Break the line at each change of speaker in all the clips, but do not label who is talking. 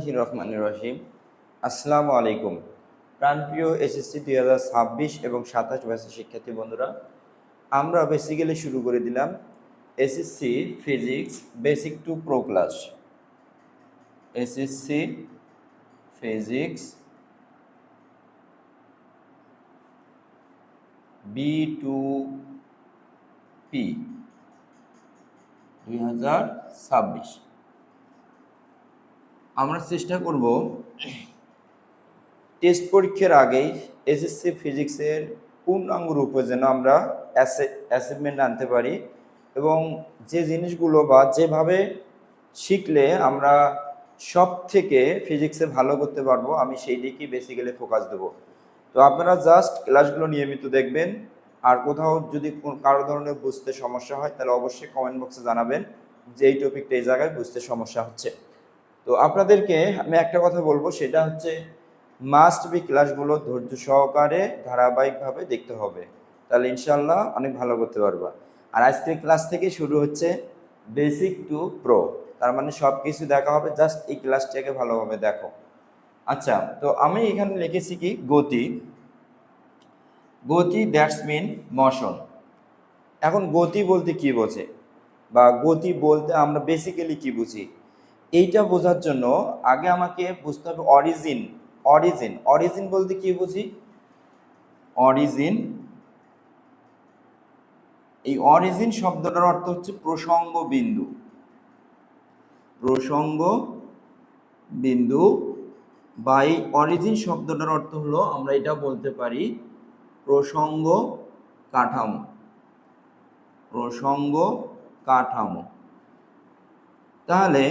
বিসমিল্লাহির রহমানির রহিম। আসসালামু আলাইকুম। প্রাণপ্রিয় এসএসসি 2026 এবং 27 ব্যাচের শিক্ষার্থী বন্ধুরা, আমরা বেসিক্যালি শুরু করে দিলাম SSC physics basic to pro class. SSC physics B2P 2026। আমরা চেষ্টা করব টেস্ট পরীক্ষার আগেই এসএসসি ফিজিক্সের পূর্ণাঙ্গ রূপে যেন আমরা অ্যাচিভমেন্ট আনতে পারি, এবং যে জিনিসগুলো বা যেভাবে শিখলে আমরা সব থেকে ফিজিক্সে ভালো করতে পারবো, আমি সেই দিকেই বেসিক্যালি ফোকাস দেবো। তো আপনারা জাস্ট ক্লাসগুলো নিয়মিত দেখবেন, আর কোথাও যদি কারো ধরনের বুঝতে সমস্যা হয় তাহলে অবশ্যই কমেন্ট বক্সে জানাবেন যে এই টপিকটা এই জায়গায় বুঝতে সমস্যা হচ্ছে। তো আপনাদেরকে আমি একটা কথা বলবো, সেটা হচ্ছে মাস্ট বি ক্লাসগুলো ধৈর্য সহকারে ধারাবাহিকভাবে দেখতে হবে, তাহলে ইনশাল্লাহ অনেক ভালো করতে পারবা। আর আজকের ক্লাস থেকে শুরু হচ্ছে বেসিক টু প্রো, তার মানে সব কিছু দেখা হবে, জাস্ট এই ক্লাসটাকে ভালোভাবে দেখো। আচ্ছা, তো আমি এখানে লিখেছি কি গতি, গতি দ্যাটস মিন মোশন। এখন গতি বলতে কি বোঝে, বা গতি বলতে আমরা বেসিক্যালি কি বুঝি, এইটা বোঝার জন্য আগে আমাকে বুঝতে হবে অরিজিন। অরিজিন অরিজিন বলতে কি বুঝি? অরিজিন, এই অরিজিন শব্দটার অর্থ হচ্ছে প্রসঙ্গ বিন্দু। প্রসঙ্গ বিন্দু বা এই অরিজিন শব্দটার অর্থ হলো, আমরা এটা বলতে পারি প্রসঙ্গ কাঠামো। প্রসঙ্গ কাঠামো। তাহলে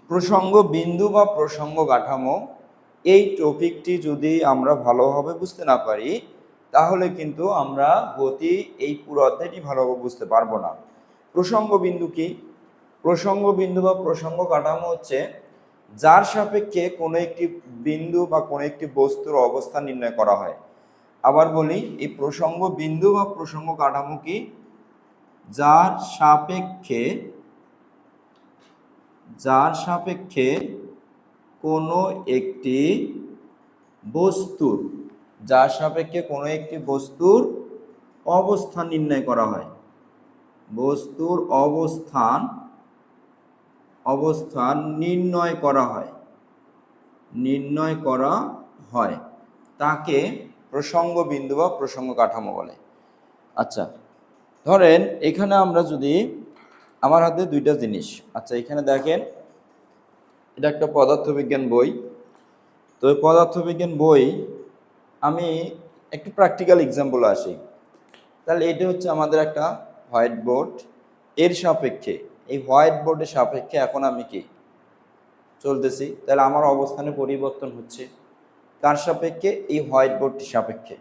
প্রসঙ্গ বিন্দু বা প্রসঙ্গ কাঠামো, এই টপিকটি যদি আমরা ভালোভাবে বুঝতে না পারি তাহলে কিন্তু আমরা গতি এই পুরো অধ্যায়টি ভালোভাবে বুঝতে পারবো না। প্রসঙ্গ বিন্দু কি? প্রসঙ্গ বিন্দু বা প্রসঙ্গ কাঠামো হচ্ছে যার সাপেক্ষে কোনো একটি বিন্দু বা কোনো একটি বস্তুর অবস্থান নির্ণয় করা হয়। আবার বলি, এই প্রসঙ্গ বিন্দু বা প্রসঙ্গ কাঠামো কি? যার সাপেক্ষে কোনো একটি বস্তুর, যার সাপেক্ষে কোনো একটি বস্তুর অবস্থান নির্ণয় করা হয়। বস্তুর অবস্থান নির্ণয় করা হয় তাকে প্রসঙ্গ বিন্দু বা প্রসঙ্গ কাঠামো বলে। আচ্ছা, ধরেন এখানে আমরা যদি, আমার হাতে দুইটা জিনিস, আচ্ছা এখানে দেখেন, এটা একটা পদার্থবিজ্ঞান বই। তো এই পদার্থবিজ্ঞান বই, আমি একটু প্র্যাকটিক্যাল এক্সাম্পল আসি। তাহলে এটা হচ্ছে আমাদের একটা হোয়াইট বোর্ড, এর সাপেক্ষে, এই হোয়াইট বোর্ডের সাপেক্ষে এখন আমি কি চলতেছি, তাহলে আমার অবস্থানে পরিবর্তন হচ্ছে কার সাপেক্ষে? এই হোয়াইট বোর্ডটির সাপেক্ষে।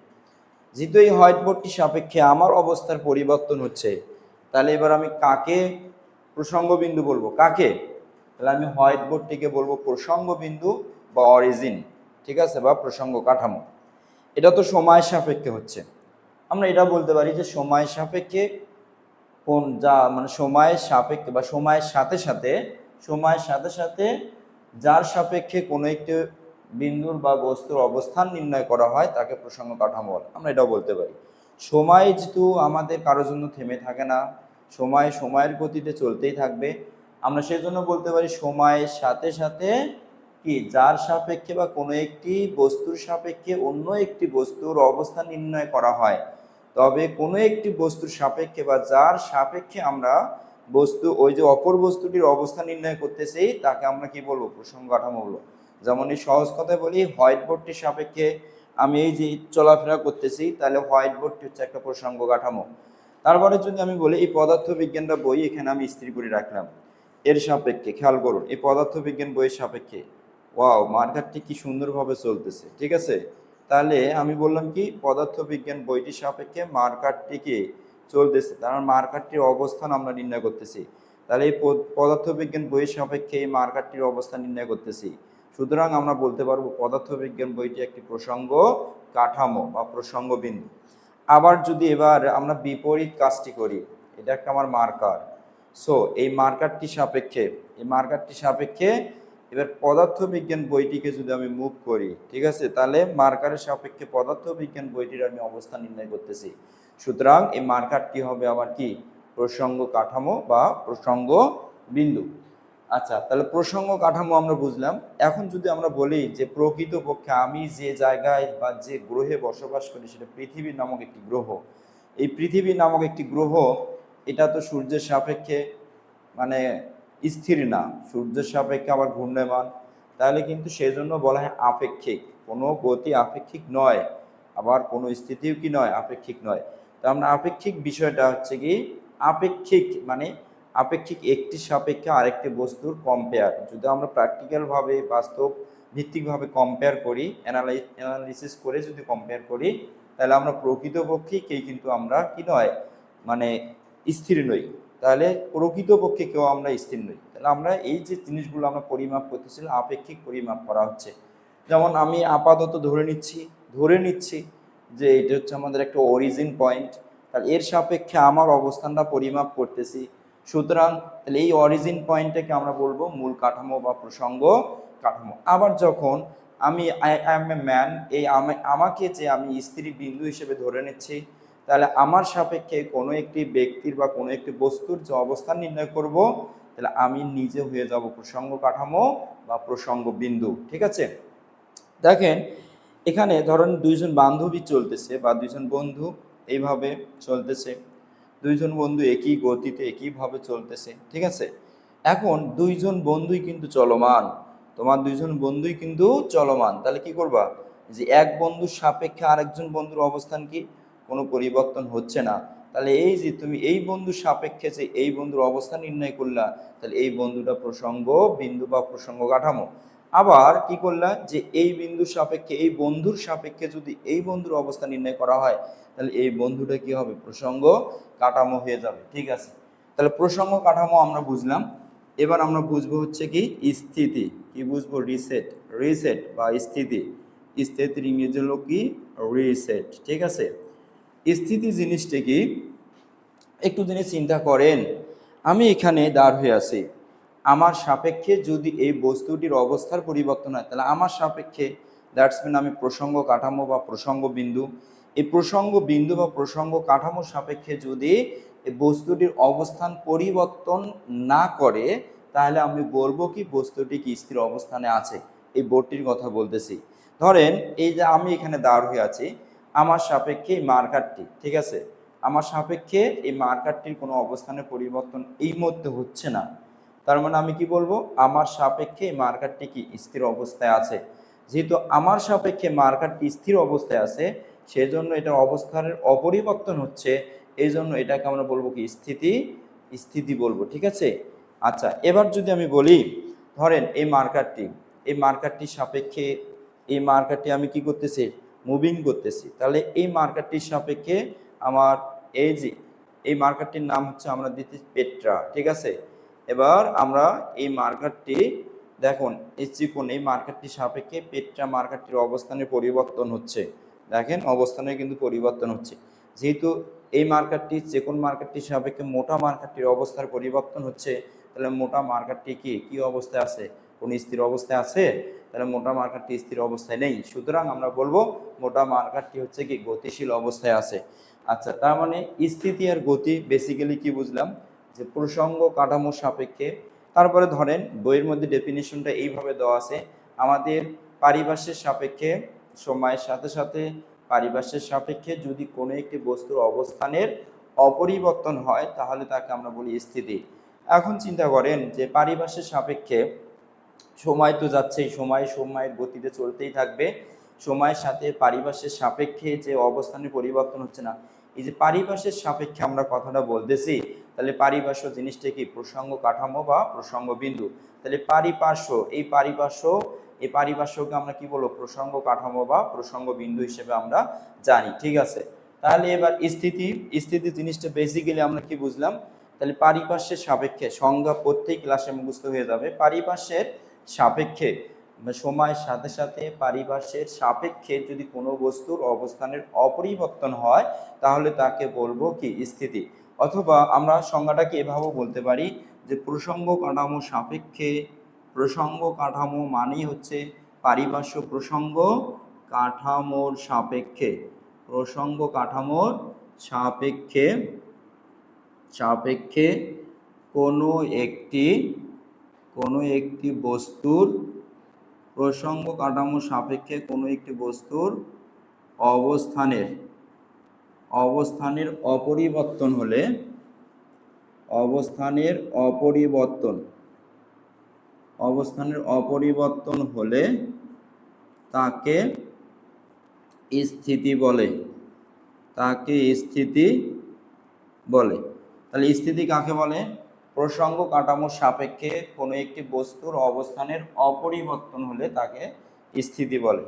যেহেতু এই হোয়াইট বোর্ডটির সাপেক্ষে আমার অবস্থার পরিবর্তন হচ্ছে, তাহলে এবার আমি কাকে প্রসঙ্গ বিন্দু বলবো? কাকে? তাহলে আমি হোয়াইট বোর্ডটিকে বলবো প্রসঙ্গ বিন্দু বা অরিজিন, ঠিক আছে, বা প্রসঙ্গ কাঠামো। এটা তো সময়ের সাপেক্ষে হচ্ছে। আমরা এটা বলতে পারি যে সময়ের সাপেক্ষে কোন, যা মানে সময়ের সাপেক্ষে বা সময়ের সাথে সাথে যার সাপেক্ষে কোনো একটি বিন্দুর বা বস্তুর অবস্থান নির্ণয় করা হয় তাকে প্রসঙ্গ কাঠামো বলে। আমরা এটাও বলতে পারি সময় যেহেতু আমাদের কারোর জন্য থেমে থাকে না, সময়ের গতিতে চলতেই থাকবে, আমরা সেজন্য বলতে পারি সময়ের সাথে সাথে কি, যার সাপেক্ষে বা কোনো একটি বস্তুর সাপেক্ষে অন্য একটি বস্তুর অবস্থান নির্ণয় করা হয়। তবে কোনো একটি বস্তুর সাপেক্ষে বা যার সাপেক্ষে আমরা ওই যে অপর বস্তুটির অবস্থান নির্ণয় করতেছি তাকে আমরা কি বলবো? প্রসঙ্গ কাঠামো বলবো। যেমন এই সহজ কথায় বলি, হোয়াইট বোর্ডটির সাপেক্ষে আমি এই যে চলাফেরা করতেছি, তাহলে হোয়াইট বোর্ডটি হচ্ছে একটা প্রসঙ্গ কাঠামো। তারপরে যদি আমি বলি এই পদার্থবিজ্ঞানটা বই এখানে আমি ইস্ত্রি করে রাখলাম, এর সাপেক্ষে খেয়াল করুন, এই পদার্থবিজ্ঞান বইয়ের সাপেক্ষে ওয়াও মার্কারটি কি সুন্দরভাবে চলতেছে, ঠিক আছে। তাহলে আমি বললাম কি, পদার্থবিজ্ঞান বইটির সাপেক্ষে মার্কারটি কি চলতেছে, তার মার্কারটির অবস্থান আমরা নির্ণয় করতেছি। তাহলে এই পদার্থবিজ্ঞান বইয়ের সাপেক্ষে এই মার্কারটির অবস্থান নির্ণয় করতেছি। সুতরাং আমরা বলতে পারবো পদার্থবিজ্ঞান বইটি একটি প্রসঙ্গ কাঠামো বা প্রসঙ্গ বিন্দু। আবার যদি এবার আমরা বিপরীত কাজটি করি, এটা একটা আমার মার্কার, সো এই মার্কারটি সাপেক্ষে এবার পদার্থবিজ্ঞান বইটিকে যদি আমি মুভ করি, ঠিক আছে, তাহলে মার্কারের সাপেক্ষে পদার্থবিজ্ঞান বইটির আমি অবস্থান নির্ণয় করতেছি। সুতরাং এই মার্কারটি হবে আবার কি প্রসঙ্গ কাঠামো বা প্রসঙ্গ বিন্দু। আচ্ছা, তাহলে প্রসঙ্গ কাঠামো আমরা বুঝলাম। এখন যদি আমরা বলি যে প্রকৃতপক্ষে আমি যে জায়গায় বা যে গ্রহে বসবাস করি সেটা পৃথিবী নামক একটি গ্রহ। এই পৃথিবী নামক একটি গ্রহ, এটা তো সূর্যের সাপেক্ষে মানে স্থির না, সূর্যের সাপেক্ষে আবার ঘূর্ণায়মান, তাহলে কিন্তু সেই জন্য বলা হয় আপেক্ষিক। কোনো গতি আপেক্ষিক নয়, আবার কোনো স্থিতিও কি নয়, আপেক্ষিক নয়। তো আমরা আপেক্ষিক বিষয়টা হচ্ছে কি, আপেক্ষিক মানে আপেক্ষিক একটি সাপেক্ষে আরেকটি বস্তুর কম্পেয়ার। যদি আমরা প্র্যাকটিক্যালভাবে বাস্তব ভিত্তিকভাবে কম্পেয়ার করি, অ্যানালিসিস করে যদি কম্পেয়ার করি, তাহলে আমরা প্রকৃতপক্ষেই কিন্তু আমরা কি নয় মানে স্থির নই। তাহলে প্রকৃতপক্ষে কেউ আমরা স্থির নই। তাহলে আমরা এই যে জিনিসগুলো আমরা পরিমাপ করতেছিলাম, আপেক্ষিক পরিমাপ করা হচ্ছে। যেমন আমি আপাতত ধরে নিচ্ছি যে এটা হচ্ছে আমাদের একটা অরিজিন পয়েন্ট, তাহলে এর সাপেক্ষে আমার অবস্থানটা পরিমাপ করতেছি। সুতরাং তাহলে এই অরিজিন পয়েন্টটাকে আমরা বলবো মূল কাঠামো বা প্রসঙ্গ কাঠামো। আবার যখন আমি আই এম এ ম্যান, এই আমাকে যে আমি স্থির বিন্দু হিসেবে ধরে নিচ্ছি, তাহলে আমার সাপেক্ষে কোনো একটি ব্যক্তির বা কোনো একটি বস্তুর যে অবস্থান নির্ণয় করব, তাহলে আমি নিজে হয়ে যাব প্রসঙ্গ কাঠামো বা প্রসঙ্গ বিন্দু। ঠিক আছে, দেখেন এখানে ধরেন দুইজন বান্ধবী চলতেছে বা দুইজন বন্ধু এইভাবে চলতেছে, দুইজন বন্ধু একই গতিতে একইভাবে চলতেছে। ঠিক আছে, এখন দুইজন বন্ধুই কিন্তু চলমান, তোমার দুইজন বন্ধুই কিন্তু চলমান। তাহলে কি করবা, যে এক বন্ধুর সাপেক্ষে আরেকজন বন্ধুর অবস্থান কি কোনো পরিবর্তন হচ্ছে না। তাহলে এই যে তুমি এই বন্ধুর সাপেক্ষে যে এই বন্ধুর অবস্থান নির্ণয় করলা, তাহলে এই বন্ধুটা প্রসঙ্গ বিন্দু বা প্রসঙ্গ কাঠামো। আবার কি করলা, যে এই বিন্দুর সাপেক্ষে এই বন্ধুর সাপেক্ষে যদি এই বন্ধুর অবস্থান নির্ণয় করা হয়, তাহলে এই বন্ধুটা কি হবে, প্রসঙ্গ কাঠামো হয়ে যাবে। ঠিক আছে, তাহলে প্রসঙ্গ কাঠামো আমরা বুঝলাম। এবার আমরা বুঝবো হচ্ছে কি স্থিতি। কি বুঝবো, রিসেট বা স্থিতি। স্থিতির ইংরেজি হলো কি রিসেট। ঠিক আছে, স্থিতি জিনিসটা কি একটু জিনিস চিন্তা করেন। আমি এখানে দাঁড় হয়ে আছি, আমার সাপেক্ষে যদি এই বস্তুটির অবস্থার পরিবর্তন হয়, তাহলে আমার সাপেক্ষে দ্যাটস মিন আমি প্রসঙ্গ কাঠামো বা প্রসঙ্গ বিন্দু, এই প্রসঙ্গ বিন্দু বা প্রসঙ্গ কাঠামোর সাপেক্ষে যদি এই বস্তুটির অবস্থান পরিবর্তন না করে, তাহলে আমি বলবো কি বস্তুটি কি স্থির অবস্থানে আছে। এই বোর্ডটির কথা বলতেছি। ধরেন এই যে আমি এখানে দাঁড় হয়ে আছি, আমার সাপেক্ষে এই মার্কারটি, ঠিক আছে, আমার সাপেক্ষে এই মার্কারটির কোনো অবস্থানের পরিবর্তন এই মুহূর্তে হচ্ছে না। তার মানে আমি কি বলবো, আমার সাপেক্ষে মার্কারটি কি স্থির অবস্থায় আছে। যেহেতু আমার সাপেক্ষে মার্কারটি স্থির অবস্থায় আছে, সেজন্য এটার অবস্থানের অপরিবর্তন হচ্ছে, এই জন্য এটাকে আমরা বলবো কি স্থিতি বলবো। ঠিক আছে, আচ্ছা এবার যদি আমি বলি, ধরেন এই মার্কারটির সাপেক্ষে এই মার্কারটি আমি কি করতেছি, মুভিং করতেছি। তাহলে এই মার্কারটির সাপেক্ষে আমার এই যে এই মার্কারটির নাম হচ্ছে আমরা দিতেছি পেট্রা। ঠিক আছে, এবার আমরা এই মার্কারটি দেখুন, এই চিকন এই মার্কারটির সাপেক্ষে পেট্রা মার্কারটির অবস্থানের পরিবর্তন হচ্ছে। দেখেন অবস্থানে কিন্তু পরিবর্তন হচ্ছে। যেহেতু এই মার্কারটি চিকন মার্কারটির সাপেক্ষে মোটা মার্কারটির অবস্থার পরিবর্তন হচ্ছে, তাহলে মোটা মার্কারটি কি অবস্থায় আছে, কোন স্থির অবস্থায় আছে? তাহলে মোটা মার্কারটি স্থির অবস্থায় নেই। সুতরাং আমরা বলবো মোটা মার্কারটি হচ্ছে কি গতিশীল অবস্থায় আছে। আচ্ছা, তার মানে স্থিতি আর গতি বেসিক্যালি কি বুঝলাম, যে প্রসঙ্গ কাঠামোর সাপেক্ষে। তারপরে ধরেন বইয়ের মধ্যে ডেফিনিশনটা এইভাবে দেওয়া আছে, আমাদের পারিপার্শ্বের সাপেক্ষে সময়ের সাথে সাথে পারিপার্শ্বের সাপেক্ষে যদি কোনো একটি বস্তুর অবস্থানের অপরিবর্তন হয়, তাহলে তাকে আমরা বলি স্থিতি। এখন চিন্তা করেন যে পারিপার্শ্বের সাপেক্ষে সময় তো যাচ্ছেই, সময়ের গতিতে চলতেই থাকবে, সময়ের সাথে পারিপার্শ্বের সাপেক্ষে যে অবস্থানের পরিবর্তন হচ্ছে না। এই যে পারিপার্শ্বের সাপেক্ষে আমরা কথাটা বলতেছি, তাহলে পারিপার্শ্ব জিনিসটা কি প্রসঙ্গ কাঠামো বা প্রসঙ্গ বিন্দু। তাহলে এই পারিপার্শ্বকে আমরা কি বলবো, প্রসঙ্গ কাঠামো বা প্রসঙ্গ বিন্দু হিসেবে আমরা জানি। ঠিক আছে, তাহলে এবার স্থিতি জিনিসটা বেসিক্যালি আমরা কি বুঝলাম, তাহলে পারিপার্শ্বের সাপেক্ষে সংজ্ঞা প্রত্যেক ক্লাসে মুখস্থ হয়ে যাবে। পারিপার্শ্বের সাপেক্ষে সময়ের সাথে সাথে পারিপার্শ্বের সাপেক্ষে যদি কোনো বস্তুর অবস্থানের অপরিবর্তন হয়, তাহলে তাকে বলবো কি স্থিতি। অথবা আমরা সংজ্ঞাটাকে এভাবেও বলতে পারি যে প্রসঙ্গ কাঠামো সাপেক্ষে প্রসঙ্গ কাঠামো মানেই হচ্ছে পারিপার্শ্ব প্রসঙ্গ কাঠামোর সাপেক্ষে, প্রসঙ্গ কাঠামোর সাপেক্ষে সাপেক্ষে কোনো একটি বস্তুর, প্রসঙ্গ কাঠামোর সাপেক্ষে কোনো একটি বস্তুর অবস্থানের অপরিবর্তন হলে, অবস্থানের অপরিবর্তন হলে তাকে স্থিতি বলে, তাহলে স্থিতি কাকে বলে? প্রসঙ্গ কাঠামোর সাপেক্ষে কোনো একটি বস্তুর অবস্থানের অপরিবর্তন হলে তাকে স্থিতি বলে।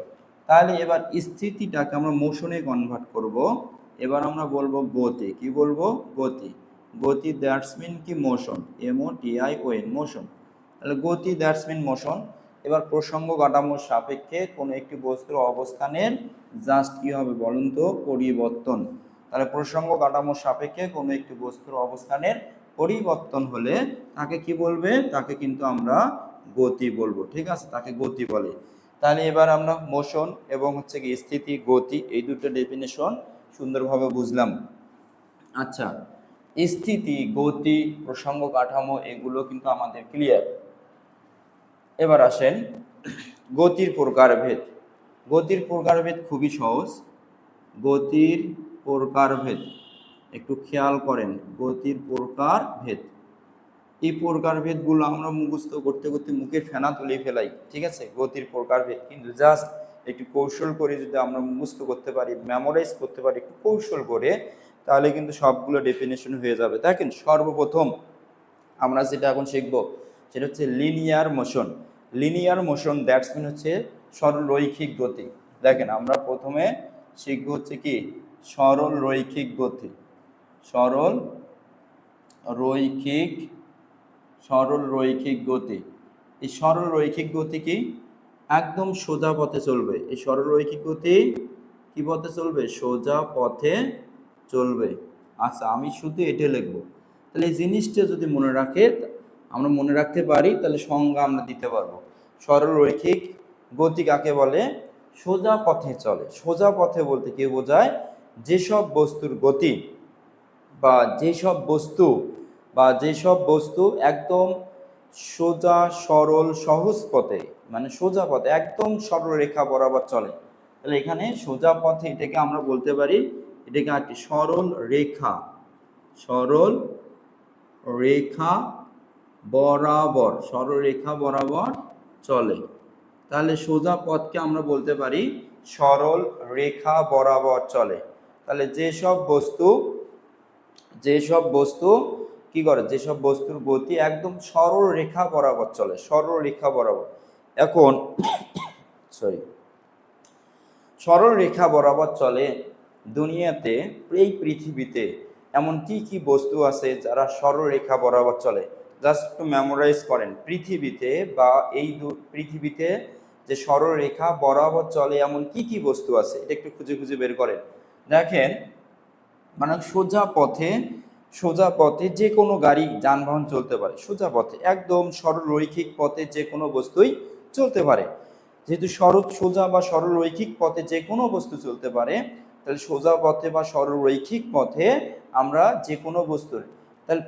তাহলে এবার স্থিতিটাকে আমরা মোশনে কনভার্ট করব। এবার আমরা বলবো গতি। কি বলবো? গতি দ্যাটস মিন কি? Motion, MOTION, motion. তাহলে গতি দ্যাটস মিন মোশন। এবার প্রসঙ্গ কাঠামোর সাপেক্ষে কোনো একটি বস্তুর অবস্থানের জাস্ট কি হবে বলুন তো? পরিবর্তন। তাহলে প্রসঙ্গ কাঠামোর সাপেক্ষে কোনো একটি বস্তুর অবস্থানের পরিবর্তন হলে তাকে কি বলবে? তাকে কিন্তু আমরা গতি বলবো। ঠিক আছে, তাকে গতি বলে। তাহলে এবার আমরা মোশন এবং হচ্ছে কি স্থিতি, গতি, এই দুটো ডেফিনেশন সুন্দরভাবে বুঝলাম। আচ্ছা, স্থিতি, গতি, প্রসঙ্গ কাঠামো এগুলো কিন্তু আমাদের ক্লিয়ার। এবার আসেন গতির প্রকারভেদ। গতির প্রকারভেদ খুবই সহজ। গতির প্রকারভেদ একটু খেয়াল করেন, গতির প্রকারভেদ। এই প্রকারভেদগুলো আমরা মুখস্থ করতে করতে মুখের ফেনা তুলে ফেলাই। ঠিক আছে, গতির প্রকারভেদ কিন্তু জাস্ট একটু কৌশল করে যদি আমরা মুখস্থ করতে পারি, মেমোরাইজ করতে পারি একটু কৌশল করে, তাহলে কিন্তু সবগুলো ডেফিনেশন হয়ে যাবে। দেখেন, সর্বপ্রথম আমরা যেটা এখন শিখব সেটা হচ্ছে linear motion. Linear motion that's mean হচ্ছে সরলরৈখিক গতি। দেখেন, আমরা প্রথমে শিখব হচ্ছে কি? সরলরৈখিক গতি। সরলরৈখিক গতি। এই সরলরৈখিক গতি কি? একদম সোজা পথে চলবে। এই সরলরৈখিক গতি কি পথে চলবে? সোজা পথে চলবে। আচ্ছা, আমি শুধু এটা লিখবো। তাহলে এই জিনিসটা যদি আমরা মনে রাখতে পারি, তাহলে সংজ্ঞা আমরা দিতে পারবো। সরলরৈখিক গতি কাকে বলে? সোজা পথে চলে। সোজা পথে বলতে কি বোঝায়? যেসব বস্তুর গতি বা যেসব বস্তু একদম সোজা, সরল, সহজ পথে, মানে সোজা পথে একদম সরল রেখা বরাবর চলে। তাহলে এখানে সোজা পথে এটাকে আমরা বলতে পারি, এটাকে আর কি? সরল রেখা বরাবর, সরল রেখা বরাবর চলে। তাহলে সোজা পথকে আমরা বলতে পারি সরল রেখা বরাবর চলে। তাহলে যেসব বস্তু কি করে? যেসব বস্তুর গতি একদম সরল রেখা বরাবর চলে, সরল রেখা বরাবর। এখন সরল রেখা বরাবর চলে দুনিয়াতে, এই পৃথিবীতে এমন কি কি বস্তু আছে যারা সরল রেখা বরাবর চলে? জাস্ট একটু মেমোরাইজ করেন। পৃথিবীতে যে সরল রেখা বরাবর চলে এমন কি কি বস্তু আছে, এটা একটু খুঁজে খুঁজে বের করেন। দেখেন, মানে সোজা পথে যে কোনো গাড়ি, যানবাহন চলতে পারে সোজা পথে, একদম সরল রৈখিক পথে যে কোনো বস্তুই চলতে পারে। যেহেতু সোজা বা সরল রৈখিক পথে যে কোনো বস্তু চলতে পারে, তাহলে সোজা পথে বা সরল রৈখিক পথে আমরা যে কোনো বস্তুর, তাহলে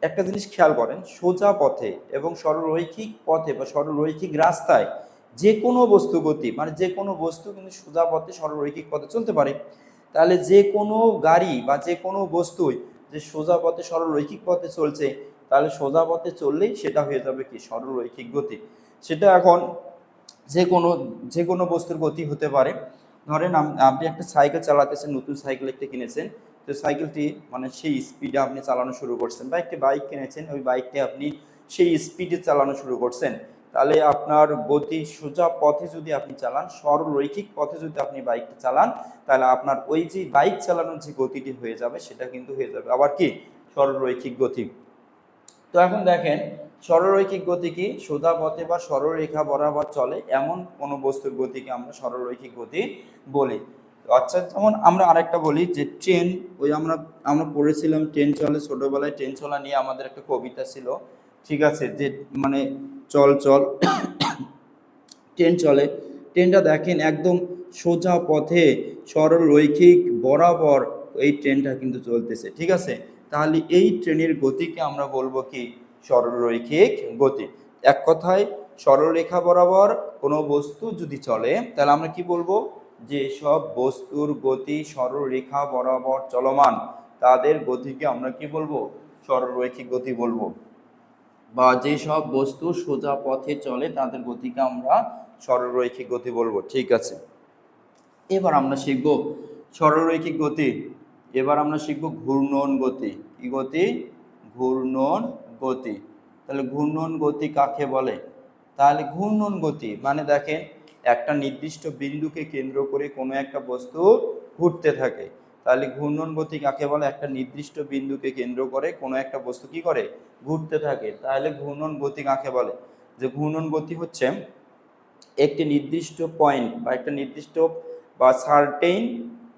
একটা জিনিস খেয়াল করেন, সোজা পথে এবং সরল রৈখিক পথে বা সরল রৈখিক রাস্তায় যে কোনো বস্তু গতি, মানে যে কোনো বস্তু কিন্তু সোজা পথে সরল রৈখিক পথে চলতে পারে। তাহলে যে কোনো গাড়ি বা যে কোনো বস্তুই যে সোজা পথে সরল রৈখিক পথে চলছে, তাহলে সোজা পথে চললেই সেটা হয়ে যাবে কি? সরল রৈখিক গতি। সেটা এখন যে কোনো বস্তুর গতি হতে পারে। ধরেন আপনি একটা সাইকেল চালাতেছেন, নতুন সাইকেল একটা কিনেছেন, তো সাইকেলটি মানে সেই স্পিডে আপনি চালানো শুরু করছেন, বা একটা বাইক কিনেছেন, ওই বাইকটি আপনি সেই স্পিডে চালানো শুরু করছেন। তাহলে আপনার গতি সোজা পথে যদি আপনি চালান, সরল রৈখিক পথে যদি আপনি বাইকটা চালান, তাহলে আপনার ওই যে বাইক চালানোর যে গতিটি হয়ে যাবে, সেটা কিন্তু হয়ে যাবে আবার কি? সরল রৈখিক গতি। তো এখন দেখেন, সরলরৈখিক গতি কি? সোজা পথে বা সরল রেখা বরাবর চলে এমন কোন বস্তুর গতিকে আমরা সরলরৈখিক গতি বলি। আচ্ছা, যেমন আমরা আরেকটা বলি যে ট্রেন, ওই আমরা পড়েছিলাম ট্রেন চলে, ছোটবেলায় ট্রেন চলা নিয়ে আমাদের একটা কবিতা ছিল। ঠিক আছে, যে মানে চল চল ট্রেন চলে, ট্রেনটা দেখেন একদম সোজা পথে সরল রৈখিক বরাবর এই ট্রেনটা কিন্তু চলতেছে, ঠিক আছে। তাহলে এই ট্রেনের গতিকে আমরা বলবো কি, সরল রৈখিক গতি। এক কথায় সরলরেখা বরাবর কোনো বস্তু যদি চলে তাহলে আমরা কি বলবো, যে সব বস্তুর গতি সরল রেখা বরাবর চলমান তাদের গতিকে আমরা কি বলবো, সরল রৈখিক গতি বলবো। বা যে সব বস্তু সোজা পথে চলে তাদের গতিকে আমরা সরল রৈখিক গতি বলবো, ঠিক আছে। এবার আমরা শিখব সরলরৈখিক গতি। এবার আমরা শিখব ঘূর্ণন গতি। কি গতি? ঘূর্ণন গতি। তাহলে ঘূর্ণন গতি কাকে বলে? তাহলে ঘূর্ণন গতি মানে দেখেন একটা নির্দিষ্ট বিন্দুকে কেন্দ্র করে কোনো একটা বস্তু ঘুরতে থাকে। তাহলে ঘূর্ণন গতি কাকে বলে? একটা নির্দিষ্ট বিন্দুকে কেন্দ্র করে কোনো একটা বস্তু কি করে, ঘুরতে থাকে। তাহলে ঘূর্ণন গতি কাকে বলে? যে ঘূর্ণন গতি হচ্ছে একটি নির্দিষ্ট পয়েন্ট বা একটা নির্দিষ্ট বা সার্টেইন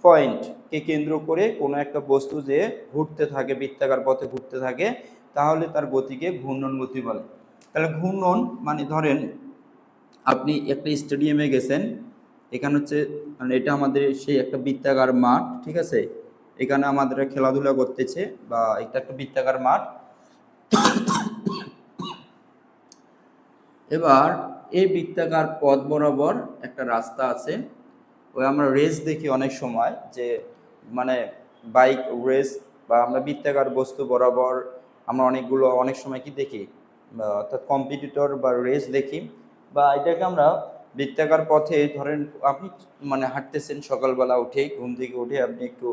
পয়েন্টকে কেন্দ্র করে কোনো একটা বস্তু যে ঘুরতে থাকে, বৃত্তাকার পথে ঘুরতে থাকে, তাহলে তার গতিকে ঘূর্ণন গতি বলে। তাহলে ঘূর্ণন মানে ধরেন আপনি একটা স্টেডিয়ামে গেছেন, এখানে হচ্ছে মানে এটা আমাদের সেই একটা বৃত্তাকার মাঠ, ঠিক আছে। এখানে আমাদের খেলাধুলা করতেছে বা এটা একটা বৃত্তাকার মাঠ। এবার এই বৃত্তাকার পথ বরাবর একটা রাস্তা আছে। ওই আমরা রেস দেখি অনেক সময়, যে মানে বাইক রেস বা আমরা বৃত্তাকার বস্তু বরাবর আমরা অনেক সময় কি দেখি, অর্থাৎ কম্পিটিটর বা রেস দেখি। বা এটাকে আমরা বৃত্তাকার পথে ধরেন আপনি মানে হাঁটতেছেন, সকালবেলা উঠে ঘুম থেকে উঠে আপনি একটু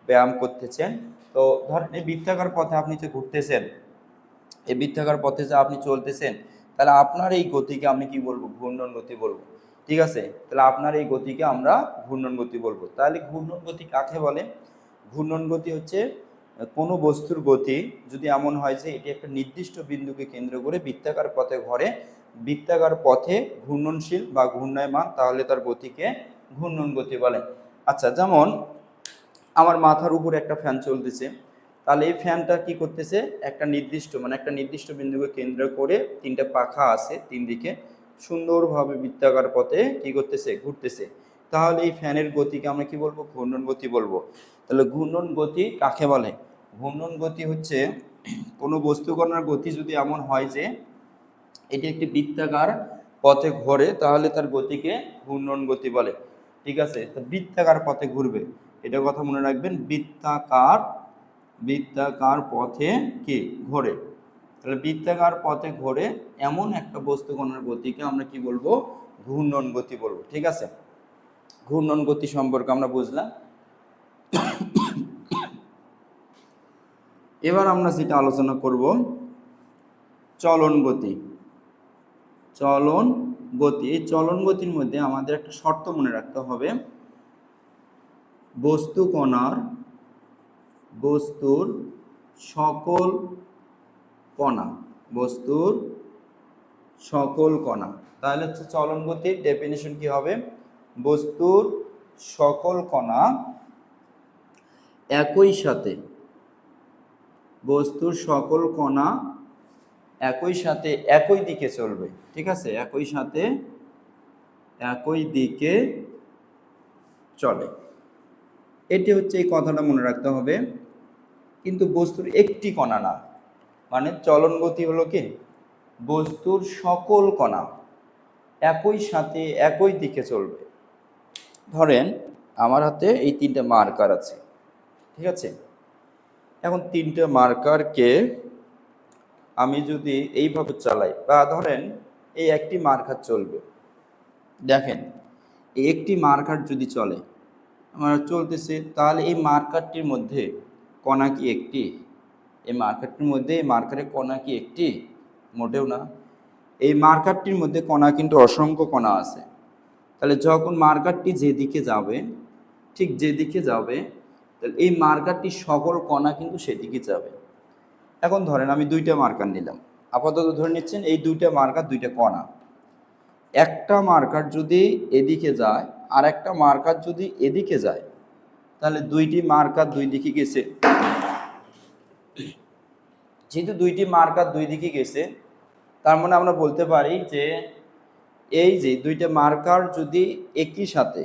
ব্যায়াম করতেছেন, তো ধরেন এই বৃত্তাকার পথে আপনি যে ঘুরতেছেন, এই বৃত্তাকার পথে যে আপনি চলতেছেন, তাহলে আপনার এই গতিকে আমি কি বলবো, ঘূর্ণন গতি বলবো, ঠিক আছে। তাহলে আপনার এই গতিকে আমরা ঘূর্ণন গতি বলবো। তাহলে ঘূর্ণন গতি কাকে বলে? ঘূর্ণন গতি হচ্ছে কোনো বস্তুর গতি যদি এমন হয় যে এটি একটা নির্দিষ্ট বিন্দুকে কেন্দ্র করে বৃত্তাকার পথে ঘোরে, বৃত্তাকার পথে ঘূর্ণনশীল বা ঘূর্ণায়মান, তাহলে তার গতিকে ঘূর্ণন গতি বলে। আচ্ছা, যেমন আমার মাথার উপরে একটা ফ্যান চলতেছে, তাহলে এই ফ্যানটা কি করতেছে, একটা নির্দিষ্ট বিন্দুকে কেন্দ্র করে তিনটা পাখা আছে, তিন দিকে সুন্দরভাবে বৃত্তাকার পথে কি করতেছে, ঘুরতেছে। তাহলে এই ফ্যানের গতিকে আমরা কি বলবো, ঘূর্ণন গতি বলবো। তাহলে ঘূর্ণন গতি কাকে বলে? ঘূর্ণন গতি হচ্ছে কোনো বস্তুকণার গতি যদি এমন হয় যে এটি একটি বৃত্তাকার পথে ঘোরে, তাহলে তার গতিকে ঘূর্ণন গতি বলে, ঠিক আছে। তো বৃত্তাকার পথে ঘুরবে, এটা কথা মনে রাখবেন, বৃত্তাকার পথে কি ঘোরে। তাহলে বৃত্তাকার পথে ঘোরে এমন একটা বস্তুকণার গতিকে আমরা কি বলবো, ঘূর্ণন গতি বলবো, ঠিক আছে। ঘূর্ণন গতি সম্পর্কে আমরা বুঝলাম। এবার আমরা যেটা আলোচনা করব, চলন গতি। চলন গতি, এই চলন গতির মধ্যে আমাদের একটা শর্ত মনে রাখতে হবে, বস্তুর সকল কণা, তাহলে হচ্ছে চলন গতির ডেফিনিশন কি হবে, বস্তুর সকল কণা একই সাথে একই দিকে চলবে, ঠিক আছে, একই দিকে চলে। এটি হচ্ছে এই কথাটা মনে রাখতে হবে। কিন্তু বস্তুর একটি কণা না, মানে চলন গতি হলো কি, বস্তুর সকল কণা একই সাথে একই দিকে চলবে। ধরেন আমার হাতে এই তিনটা মার্কার আছে, ঠিক আছে। এখন তিনটে মার্কারকে আমি যদি এইভাবে চালাই, বা ধরেন এই একটি মার্কার চলবে, দেখেন এই একটি মার্কার যদি চলে, আমার চলতেছে, তাহলে এই মার্কারটির মধ্যে কণা কি একটি? এই মার্কারের কণা কি একটি? মোটেও না। এই মার্কারটির মধ্যে কণা কিন্তু অসংখ্য কণা আছে। তাহলে যখন মার্কারটি যেদিকে যাবে, তাহলে এই মার্কারটির সকল কণা কিন্তু সেদিকে যাবে। এখন ধরেন আমি দুইটা মার্কার নিলাম, আপাতত ধরে নিচ্ছেন এই দুইটা মার্কার দুইটা কণা। একটা মার্কার যদি এদিকে যায় আর একটা মার্কার যদি এদিকে যায়, তাহলে দুইটি মার্কার দুই দিকে গেছে। যেহেতু দুইটি মার্কার দুই দিকে গেছে, তার মানে আমরা বলতে পারি যে এই যে দুইটা মার্কার যদি একই সাথে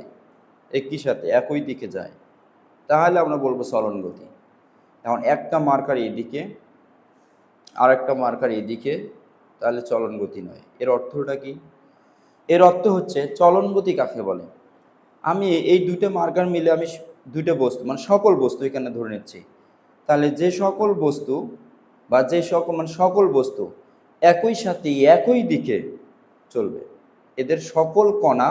একই দিকে যায় তাহলে আমরা বলবো চলন গতি। এখন একটা মার্কার এইদিকে আর একটা মার্কার এইদিকে, তাহলে চলন গতি নয়। এর অর্থটা কি? এর অর্থ হচ্ছে চলন গতি কাকে বলে? আমি এই দুইটা মার্কার মিলে আমি দুইটা বস্তু মানে সকল বস্তু এখানে ধরে নিচ্ছি, তাহলে যে সকল বস্তু বা যে সকল মানে সকল বস্তু একই সাথে একই দিকে চলবে, এদের সকল কণা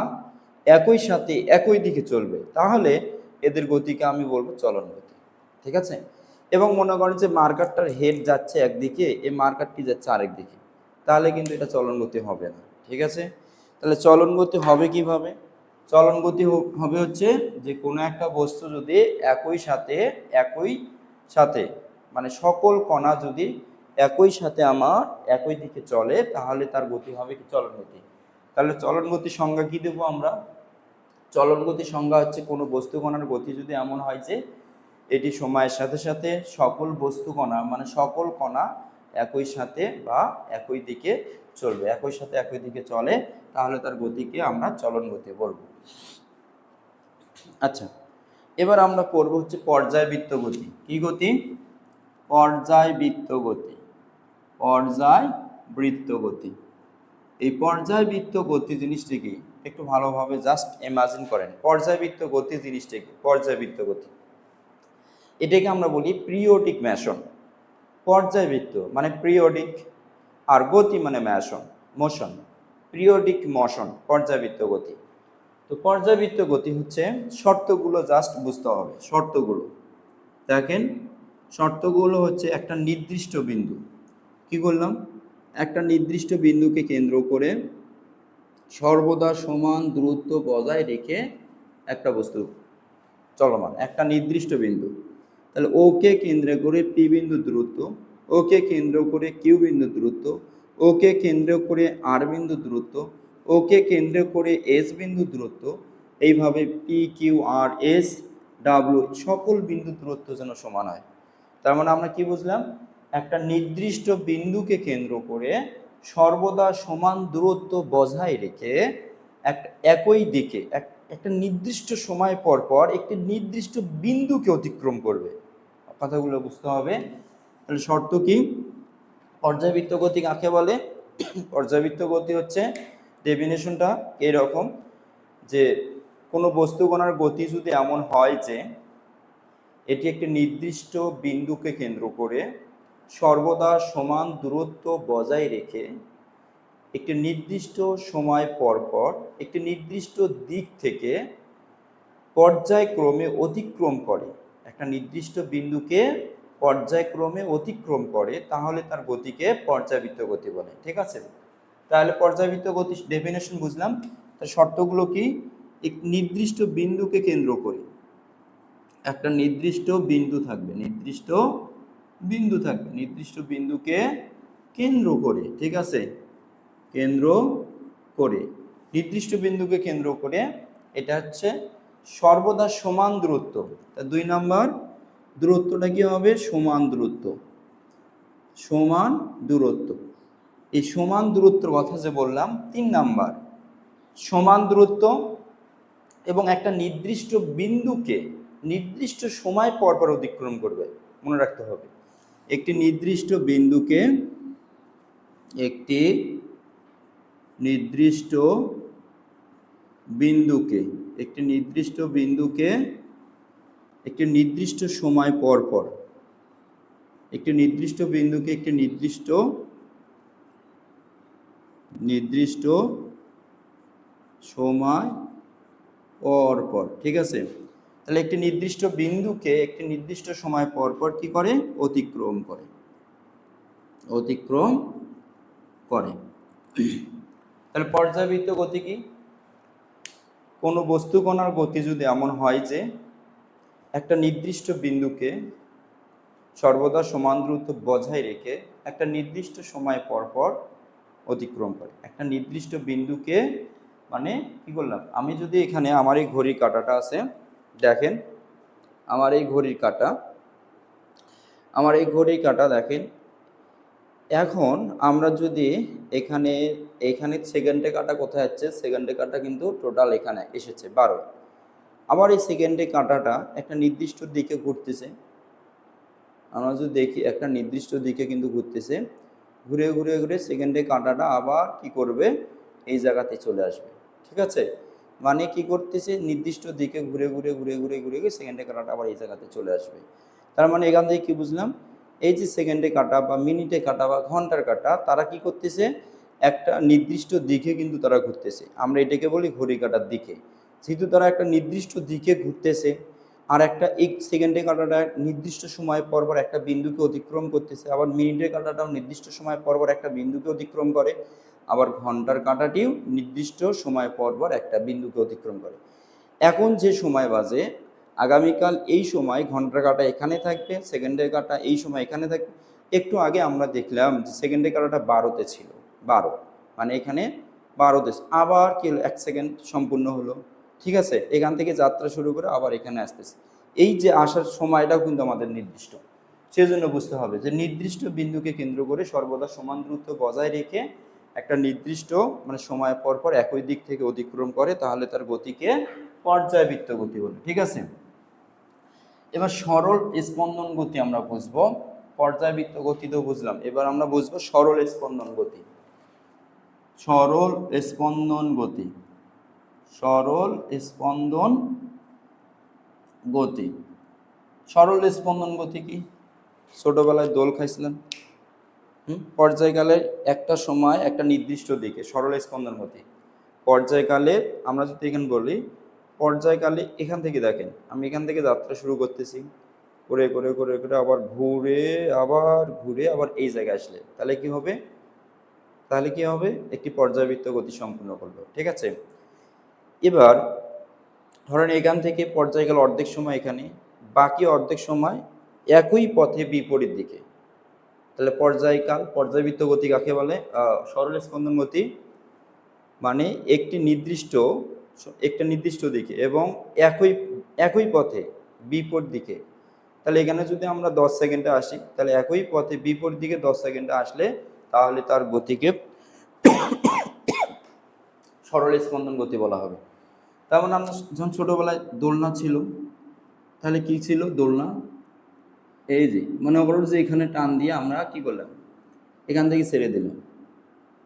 একই সাথে একই দিকে চলবে, তাহলে এদের গতিকে আমি বলবো চলন গতি। ঠিক আছে? এবং মনে করেন যে মার্কারটার হেড যাচ্ছে একদিকে, এই মার্কারটি যাচ্ছে আরেক দিকে, তাহলে কিন্তু এটা চলন গতি হবে না। ঠিক আছে? তাহলে চলন গতি হবে কিভাবে? চলন গতি হবে হচ্ছে যে কোনো একটা বস্তু যদি একই সাথে মানে সকল কণা যদি একই সাথে আমার একই দিকে চলে, তাহলে তার গতি হবে কি? চলন গতি। তাহলে চলন গতির সংজ্ঞা কি দেবো আমরা? চলন গতির সংজ্ঞা হচ্ছে কোনো বস্তু কণার গতি যদি এমন হয় যে এটি সময়ের সাথে সাথে সকল বস্তু কণা মানে সকল কণা একই সাথে বা একই দিকে চলবে, একই সাথে একই দিকে চলে, তাহলে তার গতিকে আমরা চলন গতি বলবো। আচ্ছা, এবার আমরা পড়বো হচ্ছে পর্যায়বৃত্ত গতি। কি গতি? পর্যায়বৃত্ত গতি। পর্যায়বৃত্ত গতি। এই পর্যায়বৃত্ত গতি জিনিসটি কি একটু ভালোভাবে জাস্ট ইমাজিন করেন। পর্যায়বৃত্ত গতি জিনিসটি কি? পর্যায়বৃত্ত গতি এটাকে আমরা বলি পিরিয়ডিক মোশন। পর্যায়বৃত্ত মানে পিরিয়ডিক, আর গতি মানে মোশন, পিরিয়ডিক মোশন, পর্যায়বৃত্ত গতি। তো পর্যায়বৃত্ত গতি হচ্ছে, শর্তগুলো জাস্ট বুঝতে হবে। শর্তগুলো দেখেন, শর্তগুলো হচ্ছে একটা নির্দিষ্ট বিন্দু, কি বললাম? একটা নির্দিষ্ট বিন্দুকে কেন্দ্র করে সর্বদা সমান দূরত্ব বজায় রেখে একটা বস্তু চলমান, একটা নির্দিষ্ট বিন্দু। তাহলে ওকে কেন্দ্র করে পি বিন্দু দূরত্ব, ওকে কেন্দ্র করে কিউ বিন্দু দূরত্ব, ওকে কেন্দ্র করে আর বিন্দু দূরত্ব, ওকে কেন্দ্র করে এস বিন্দু দূরত্ব, এইভাবে P Q R S W সকল বিন্দু দূরত্ব যেন সমান হয়। তার মানে আমরা কি বুঝলাম? একটা নির্দিষ্ট বিন্দুকে কেন্দ্র করে সর্বদা সমান দূরত্ব বজায় রেখে একই দিকে একটা নির্দিষ্ট সময় পর পর একটি নির্দিষ্ট বিন্দুকে অতিক্রম করবে। কথাগুলো বুঝতে হবে। তাহলে শর্ত কি? পর্যায়বৃত্ত গতি কাকে বলে? পর্যায়বৃত্ত গতি হচ্ছে ডেফিনেশনটা এরকম যে কোনো বস্তু কণার গতি যদি এমন হয় যে এটি একটি নির্দিষ্ট বিন্দুকে কেন্দ্র করে সর্বদা সমান দূরত্ব বজায় রেখে একটি নির্দিষ্ট সময় পর পর একটি নির্দিষ্ট দিক থেকে পর্যায়ক্রমে অতিক্রম করে, একটা নির্দিষ্ট বিন্দুকে পর্যায়ক্রমে অতিক্রম করে, তাহলে তার গতিকে পর্যায়বৃত্ত গতি বলে। ঠিক আছে? তাহলে পর্যায়বৃত্ত গতি ডেফিনেশন বুঝলাম। তার শর্তগুলো কি? এক নির্দিষ্ট বিন্দুকে কেন্দ্র করে একটা নির্দিষ্ট বিন্দু থাকবে, নির্দিষ্ট বিন্দুকে কেন্দ্র করে, ঠিক আছে, কেন্দ্র করে, নির্দিষ্ট বিন্দুকে কেন্দ্র করে, এটা হচ্ছে সর্বদা সমান দূরত্ব। তা 2 নম্বর দূরত্বটা কি হবে? সমান দূরত্ব। এই সমান দূরত্বের কথা যে বললাম, 3 নাম্বার সমান দূরত্ব এবং একটা নির্দিষ্ট বিন্দুকে নির্দিষ্ট সময় পর পর অতিক্রম করবে। মনে রাখতে হবে, একটি নির্দিষ্ট বিন্দুকে একটি নির্দিষ্ট সময় পর পর একটি নির্দিষ্ট বিন্দুকে একটি নির্দিষ্ট সময় পর পর, ঠিক আছে? তাহলে একটি নির্দিষ্ট বিন্দুকে একটি নির্দিষ্ট সময় পর পর কি করে? অতিক্রম করে। তাহলে পর্যায়বৃত্ত গতি কি? কোনো বস্তু কণার গতি যদি এমন হয় যে একটা নির্দিষ্ট বিন্দুকে সর্বদা সমান দূরত্ব বজায় রেখে একটা নির্দিষ্ট সময় পর পর অতিক্রম করে, একটা নির্দিষ্ট বিন্দুকে, মানে কি করলাম? আমি যদি এখানে আমার এই ঘড়ির কাঁটাটা আছে, দেখেন আমার এই ঘড়ির কাঁটা দেখেন, এখন আমরা যদি এখানে এখানে সেকেন্ডে কাটা কোথায় যাচ্ছে, সেকেন্ডে কাটা কিন্তু টোটাল এখানে এসেছে 12। আবার এই সেকেন্ডে কাটাটা একটা নির্দিষ্ট দিকে ঘুরতেছে। আমরা যদি দেখি একটা নির্দিষ্ট দিকে কিন্তু ঘুরতেছে, ঘুরে ঘুরে ঘুরে সেকেন্ডে কাঁটাটা আবার কি করবে, এই জায়গাতে চলে আসবে। ঠিক আছে, মানে কি করতেছে, নির্দিষ্ট দিকে ঘুরে ঘুরে ঘুরে ঘুরে ঘুরে ঘুরে সেকেন্ডে কাঁটাটা আবার এই জায়গাতে চলে আসবে। তার মানে এখান থেকে কি বুঝলাম, এই যে সেকেন্ডে কাঁটা বা মিনিটে কাঁটা বা ঘন্টার কাঁটা, তারা কি করতেছে, একটা নির্দিষ্ট দিকে কিন্তু তারা ঘুরতেছে। আমরা এটাকে বলি ঘড়ি কাঁটার দিকে। যেহেতু তারা একটা নির্দিষ্ট দিকে ঘুরতেছে, আর একটা এক সেকেন্ডে কাঁটাটা নির্দিষ্ট সময় পরপর একটা বিন্দুকে অতিক্রম করতেছে, আবার মিনিটের কাঁটাটাও নির্দিষ্ট সময় পরপর একটা বিন্দুকে অতিক্রম করে, আবার ঘন্টার কাঁটাটিও নির্দিষ্ট সময় পরপর একটা বিন্দুকে অতিক্রম করে। এখন যে সময় বাজে, আগামীকাল এই সময় ঘন্টার কাঁটা এখানে থাকবে, সেকেন্ডের কাঁটা এই সময় এখানে থাকবে। একটু আগে আমরা দেখলাম যে সেকেন্ডের কাঁটাটা 12-তে ছিল, 12, মানে এখানে 12-তে, আবার কি 1 সেকেন্ড সম্পূর্ণ হলো। ঠিক আছে, এখান থেকে যাত্রা শুরু করে আবার এখানে আসতেছে। এই যে আসার সময়টাও কিন্তু আমাদের নির্দিষ্ট। সেজন্য বুঝতে হবে যে নির্দিষ্ট বিন্দুকে কেন্দ্র করে সর্বদা সমান দূরত্ব বজায় রেখে একটা নির্দিষ্ট মানে সময় পর পর একই দিক থেকে অতিক্রম করে, তাহলে তার গতিকে পর্যায়বৃত্ত গতি বলে। ঠিক আছে, এবার সরল স্পন্দন গতি আমরা বুঝবো। পর্যায়বৃত্ত গতি তো বুঝলাম, এবার আমরা বুঝবো সরল স্পন্দন গতি। সরল স্পন্দন গতি, সরল স্পন্দন গতি। সরল স্পন্দন গতি কি, ছোটবেলায় দোল খাইছিলেন, পর্যায়কালে একটা সময় একটা নির্দিষ্ট দিকে সরল স্পন্দন গতি। পর্যায়কালে আমরা যদি এখানে বলি, পর্যায়কালে এখান থেকে দেখেন, আমি এখান থেকে যাত্রা শুরু করতেছি, করে করে করে করে আবার ঘুরে আবার এই জায়গায় আসলে তাহলে কি হবে, তাহলে কি হবে, একটি পর্যায়বৃত্ত গতি সম্পূর্ণ করলো। ঠিক আছে, এবার ধরেন এখান থেকে পর্যায়কাল অর্ধেক সময় এখানে, বাকি অর্ধেক সময় একই পথে বিপরীত দিকে। তাহলে পর্যায়কাল, পর্যায়বৃত্ত গতি কাকে বলে, সরল স্পন্দন গতি মানে একটা নির্দিষ্ট দিকে এবং একই পথে বিপরীত দিকে। তাহলে এখানে যদি আমরা 10 সেকেন্ডে আসি, তাহলে একই পথে বিপরীত দিকে 10 সেকেন্ডে আসলে তাহলে তার গতিকে সরল স্পন্দন গতি বলা হবে। তার মানে আমরা যখন ছোটবেলায় দোলনা ছিল, তাহলে কি ছিল, দোলনা এই যে মনে করো যে এখানে টান দিয়ে আমরা কি করলাম, এখান থেকে ছেড়ে দিলাম,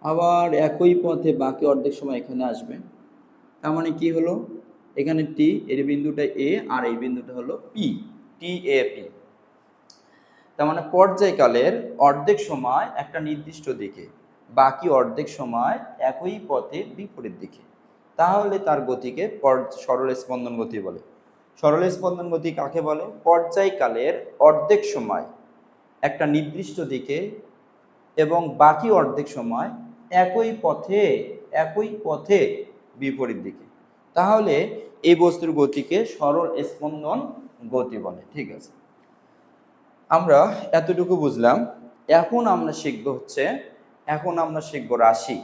আবার একই পথে বাকি অর্ধেক সময় এখানে আসবে। তার মানে কি হলো, এখানে টি, এর বিন্দুটা এ আর এই বিন্দুটা হলো পি, টি এ পি। তার মানে পর্যায়কালের অর্ধেক সময় একটা নির্দিষ্ট দিকে, বাকি অর্ধেক সময় একই পথে বিপরীত দিকে, তাহলে তার গতিকে সরল স্পন্দন গতি বলে। সরল স্পন্দন গতি কাকে বলে, পর্যায়কালের অর্ধেক সময় একটা নির্দিষ্ট দিকে এবং বাকি অর্ধেক সময় একই পথে বিপরীত দিকে, তাহলে এই বস্তুর গতিকে সরল স্পন্দন গতি বলে। ঠিক আছে, আমরা এতটুকু বুঝলাম। এখন আমরা শিখব রাশি।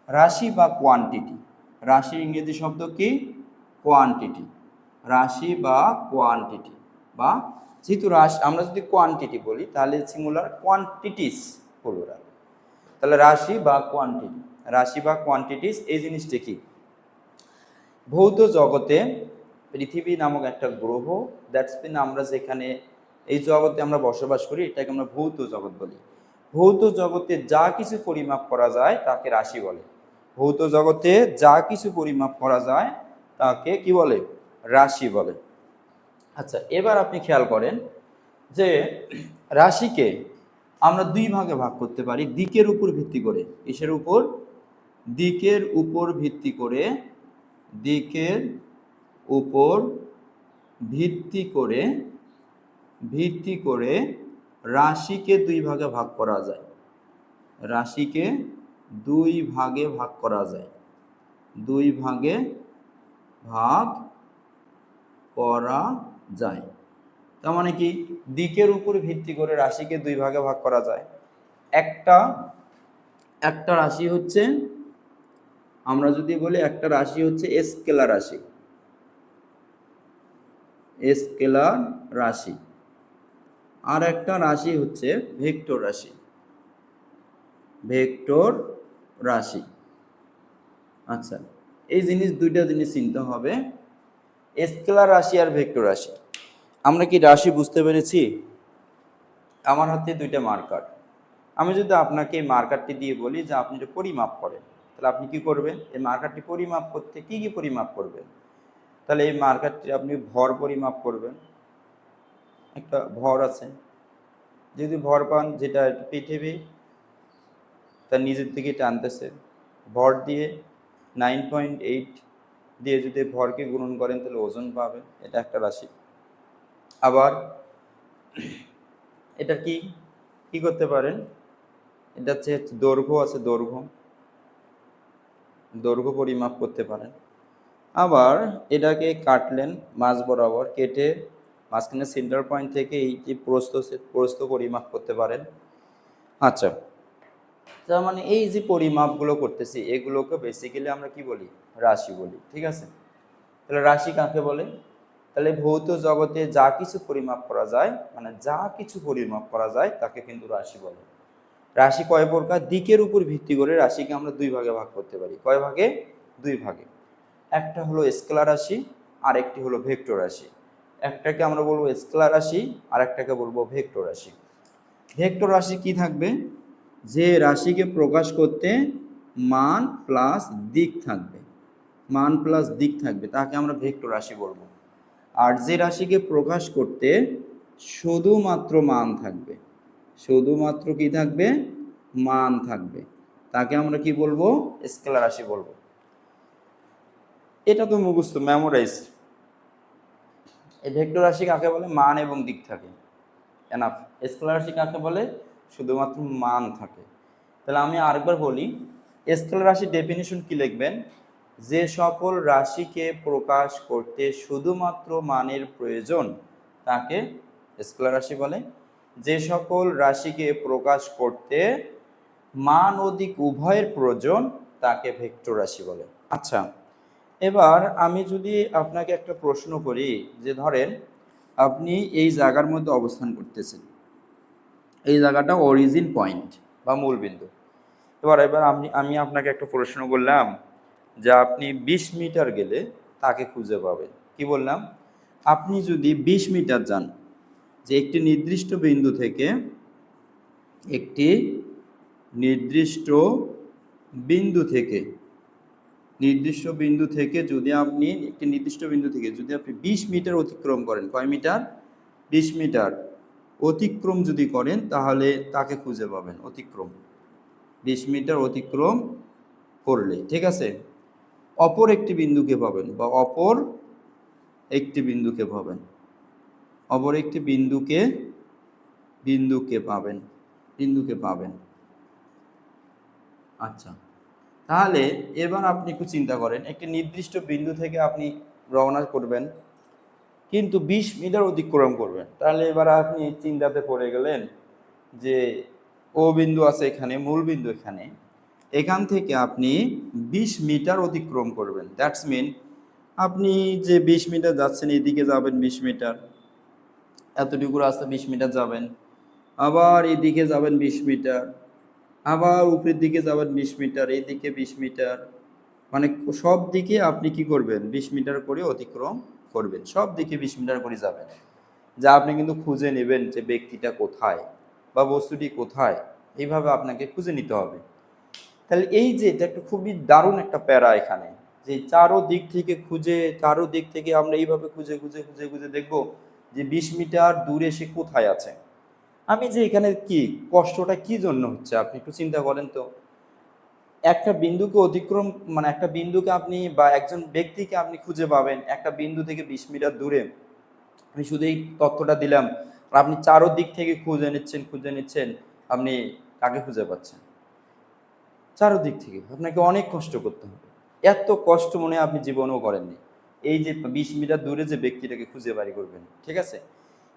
রাশি বা কোয়ান্টিটি। রাশির ইংরেজি শব্দ কি, কোয়ান্টিটি। রাশি বা কোয়ান্টিটি, বা যেহেতু রাশি আমরা যদি কোয়ান্টিটি বলি তাহলে সিঙ্গুলার, কোয়ান্টিটিস প্লুরাল। তাহলে রাশি বা কোয়ান্টিটি, রাশি বা কোয়ান্টিটিস এই জিনিসটা কি, ভৌত জগতে পৃথিবী নামক একটা গ্রহ, দ্যাটস মিন আমরা যেখানে এই জগতে আমরা বসবাস করি এটাকে আমরা ভৌত জগৎ বলি। ভৌত জগতে যা কিছু পরিমাপ করা যায় তাকে রাশি বলে। ভৌত জগতে যা কিছু পরিমাপ করা যায় তাকে কি বলে, রাশি বলে। আচ্ছা, এবার আপনি খেয়াল করেন যে রাশিকে আমরা দুই ভাগে ভাগ করতে পারি, দিকের উপর ভিত্তি করে। কিসের উপর, দিকের উপর ভিত্তি করে, দিকের উপর ভিত্তি করে রাশিকে দুই ভাগে ভাগ করা যায়। রাশিকে দুই ভাগে ভাগ করা যায়, দুই ভাগে ভাগ করা যায়। তার মানে কি, দিকের উপর ভিত্তি করে রাশিকে দুই ভাগে ভাগ করা যায়। একটা রাশি হচ্ছে, আমরা যদি বলি একটা রাশি হচ্ছে স্কেলার রাশি, স্কেলার রাশি, আর একটা রাশি হচ্ছে ভেক্টর রাশি। ভেক্টর রাশি। আচ্ছা, এই দুইটা জিনিস চিনতে হবে, স্কেলার রাশি আর ভেক্টর রাশি। আমরা কি রাশি বুঝতে পেরেছি? আমার হাতে দুইটা মার্কার, আমি যদি আপনাকে এই মার্কারটি দিয়ে বলি যে আপনি এটা পরিমাপ করেন, তাহলে আপনি কি করবেন? এই মার্কারটি পরিমাপ করতে কি কি পরিমাপ করবেন? তাহলে এই মার্কারটি আপনি ভর পরিমাপ করবেন, একটা ভর আছে, যদি ভর পান যেটা পৃথিবী তার নিজের দিকে টানতেছে, ভর দিয়ে 9.8 দিয়ে যদি ভরকে গুণন করেন তাহলে ওজন পাবেন, এটা একটা রাশি। আবার এটা কি কি করতে পারেন, এটা হচ্ছে দৈর্ঘ্য আছে, দৈর্ঘ্য পরিমাপ করতে পারেন। আবার এটাকে কাটলেন মাঝ বরাবর, কেটে মাঝখানে সেন্টার পয়েন্ট থেকে এই যে প্রস্থ পরিমাপ করতে পারেন। আচ্ছা, তার মানে এই যে পরিমাপগুলো করতেছি এগুলোকে বেসিক্যালি আমরা কি বলি? রাশি বলি। ঠিক আছে, তাহলে রাশি কাকে বলে? তাহলে ভৌত জগতে যা কিছু পরিমাপ করা যায়, মানে যা কিছু পরিমাপ করা যায় তাকে কিন্তু রাশি বলে। রাশি কয় প্রকার? দিকের উপর ভিত্তি করে রাশিকে আমরা দুই ভাগে ভাগ করতে পারি। কয় ভাগে? দুই ভাগে। একটা হলো স্কেলার রাশি আর একটি হলো ভেক্টর রাশি। একটাকে আমরা বলবো স্কেলার রাশি আর একটাকে বলবো ভেক্টর রাশি। ভেক্টর রাশি কি থাকবে? যে রাশিকে প্রকাশ করতে মান প্লাস দিক থাকবে, মান প্লাস দিক থাকবে তাকে আমরা ভেক্টর রাশি বলবো। আর যে রাশিকে প্রকাশ করতে শুধুমাত্র মান থাকবে, শুধুমাত্র কি থাকবে? মান থাকবে, তাকে আমরা কি বলবো? স্কেলার রাশি বলবো। এটা তো মুখস্থ, মেমোরাইজ। এই ভেক্টর রাশি কাকে বলে? মান এবং দিক থাকে, এনাফ। স্কেলার রাশি কাকে বলে? শুধুমাত্র মান থাকে। তাহলে আমি আরেকবার বলি, স্কেলার রাশির ডেফিনিশন কি লিখবেন? যে সকল রাশিকে প্রকাশ করতে শুধুমাত্র মানের প্রয়োজন তাকে স্কেলার রাশি বলে। যে সকল রাশিকে প্রকাশ করতে মান ও দিক উভয়ের প্রয়োজন তাকে ভেক্টর রাশি বলে। আচ্ছা, এবার আমি যদি আপনাকে একটা প্রশ্ন করি, যে ধরেন আপনি এই জায়গার মধ্যে অবস্থান করতেছেন, এই জায়গাটা অরিজিন পয়েন্ট বা মূলবিন্দু। এবার আমি আপনাকে একটা প্রশ্ন করলাম যে আপনি 20 মিটার গেলে তাকে খুঁজে পাবেন। কি বললাম? আপনি যদি 20 মিটার যান, যে একটি নির্দিষ্ট বিন্দু থেকে একটি নির্দিষ্ট বিন্দু থেকে যদি আপনি একটি নির্দিষ্ট বিন্দু থেকে যদি আপনি 20 মিটার অতিক্রম করেন, কয় মিটার? 20 মিটার অতিক্রম যদি করেন তাহলে তাকে খুঁজে পাবেন। অতিক্রম 20 মিটার অতিক্রম করলে, ঠিক আছে, অপর একটি বিন্দুকে পাবেন, বা অপর একটি বিন্দুকে পাবেন, অপর একটি বিন্দুকে পাবেন। আচ্ছা, তাহলে এবার আপনি একটু চিন্তা করেন, একটি নির্দিষ্ট বিন্দু থেকে আপনি রওনা করবেন কিন্তু 20 মিটার অতিক্রম করবেন। তাহলে এবার আপনি চিন্তাতে পড়ে গেলেন যে ও বিন্দু আছে এখানে, মূল বিন্দু এখানে, এখান থেকে আপনি 20 মিটার অতিক্রম করবেন। দ্যাটস মিন আপনি যে 20 মিটার যাচ্ছেন, এদিকে যাবেন 20 মিটার, এতটুকু রাস্তা 20 মিটার যাবেন, আবার এদিকে যাবেন 20 মিটার, আবার উপরের দিকে যাবেন 20 মিটার, এইদিকে 20 মিটার, মানে সব দিকে আপনি কি করবেন? 20 মিটার করে অতিক্রম করবেন, সব দিকে 20 মিটার করে যাবেন। যা আপনি কিন্তু খুঁজে নেবেন যে ব্যক্তিটা কোথায় বা বস্তুটি কোথায়, এইভাবে আপনাকে খুঁজে নিতে হবে। তাহলে এই যে এটা একটা খুবই দারুণ একটা প্যারা এখানে, যে চারো দিক থেকে আমরা এইভাবে খুঁজে দেখবো যে 20 মিটার দূরে সে কোথায় আছে। আমি যে এখানে কি কষ্টটা কি জন্য হচ্ছে আপনি একটু চিন্তা করেন তো। একটা বিন্দুকে অতিক্রম, মানে একটা বিন্দুকে আপনি বা একজন ব্যক্তিকে আপনি খুঁজে পাবেন একটা বিন্দু থেকে 20 মিটার দূরে। আমি শুধু এই তথ্যটা দিলাম, আর আপনি চারো দিক থেকে খুঁজে নিচ্ছেন, আপনি কাকে খুঁজে পাচ্ছেন? চারোদিক থেকে আপনাকে অনেক কষ্ট করতে হবে। এত কষ্ট মনে হয় আপনি জীবনেও করেননি, এই যে 20 মিটার দূরে যে ব্যক্তিটাকে খুঁজে বাড়ি করবেন। ঠিক আছে,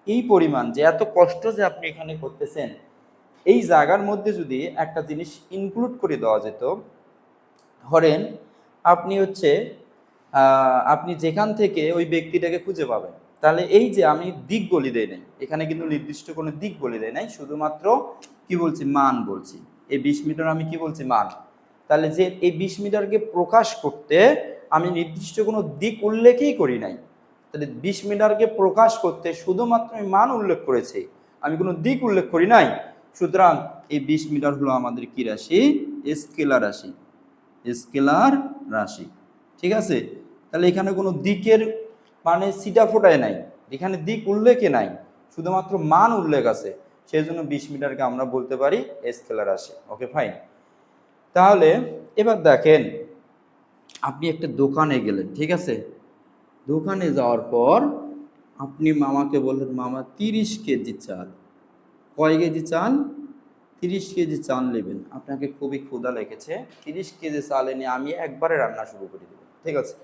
এই পরিমাণ যে এত কষ্ট যে আপনি এখানে করতেছেন, এই জায়গার মধ্যে যদি একটা জিনিস ইনক্লুড করে দেওয়া যেত, ধরেন আপনি যেখান থেকে ওই ব্যক্তিটাকে খুঁজে পাবেন, তাহলে এই যে আমি দিক বলি দেয় নাই, এখানে কিন্তু নির্দিষ্ট কোনো দিক বলি দেয় নাই, শুধুমাত্র কি বলছি? মান বলছি। এই 20 মিটার আমি কি বলছি মান। তাহলে যে এই 20 মিটারকে প্রকাশ করতে আমি নির্দিষ্ট কোনো দিক উল্লেখই করি নাই, তাহলে 20 মিটারকে প্রকাশ করতে শুধুমাত্র আমি মান উল্লেখ করেছি, আমি কোনো দিক উল্লেখ করি নাই। সুতরাং এই 20 মিটার হলো আমাদের কি রাশি? স্কেলার রাশি, স্কেলার রাশি। ঠিক আছে, তাহলে এখানে কোনো দিকের মানে সিটা ফোটায় নাই, এখানে দিক উল্লেখে নাই, শুধুমাত্র মান উল্লেখ আছে, সেই জন্য 20 মিটারকে আমরা বলতে পারি স্কেলার রাশি। Okay fine. তাহলে এবার দেখেন, আপনি একটা দোকানে গেলেন, ঠিক আছে, দোকানে যাওয়ার পর আপনি মামাকে বললেন, মামা 30 কেজি চাল। কয় কেজি চাল? 30 কেজি চাল নেবেন। আপনাকে খুবই ক্ষুধা লেগেছে, 30 কেজি চাল এনে আমি একবারে রান্না শুরু করে দেব। ঠিক আছে,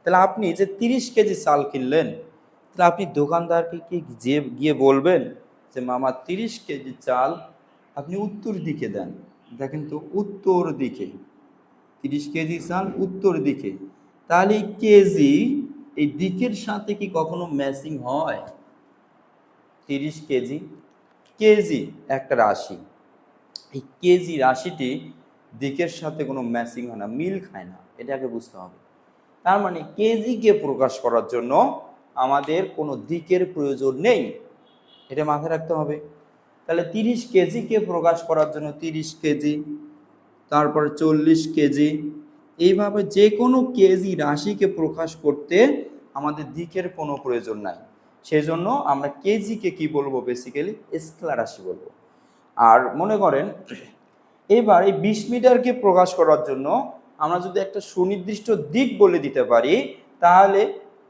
তাহলে আপনি যে 30 কেজি চাল কিনলেন, তাহলে আপনি দোকানদারকে কি গিয়ে বলবেন যে মামা 30 কেজি চাল আপনি উত্তর দিকে দেন। দেখেন তো, উত্তর দিকে 30 কেজি চাল উত্তর দিকে, তাহলে কেজি এই দিকের সাথে কি কখনো ম্যাচিং হয়? 30 কেজি, কেজি একটা রাশি, এই কেজি রাশিটি দিকের সাথে কোনো ম্যাচিং হয় না, মিল খায় না, এটাকে বুঝতে হবে। তার মানে কেজিকে প্রকাশ করার জন্য আমাদের কোনো দিকের প্রয়োজন নেই, এটা মাথায় রাখতে হবে। তাহলে 30 কেজিকে প্রকাশ করার জন্য 30 কেজি, তারপরে 40 কেজি, এইভাবে যে কোনো কেজি রাশিকে প্রকাশ করতে আমাদের দিকের কোনো প্রয়োজন নাই, সেই জন্য আমরা কেজিকে কি বলবো? বেসিক্যালি স্কেলার রাশি বলবো। আর মনে করেন এবার এই 20 মিটারকে প্রকাশ করার জন্য আমরা যদি একটা সুনির্দিষ্ট দিক বলে দিতে পারি, তাহলে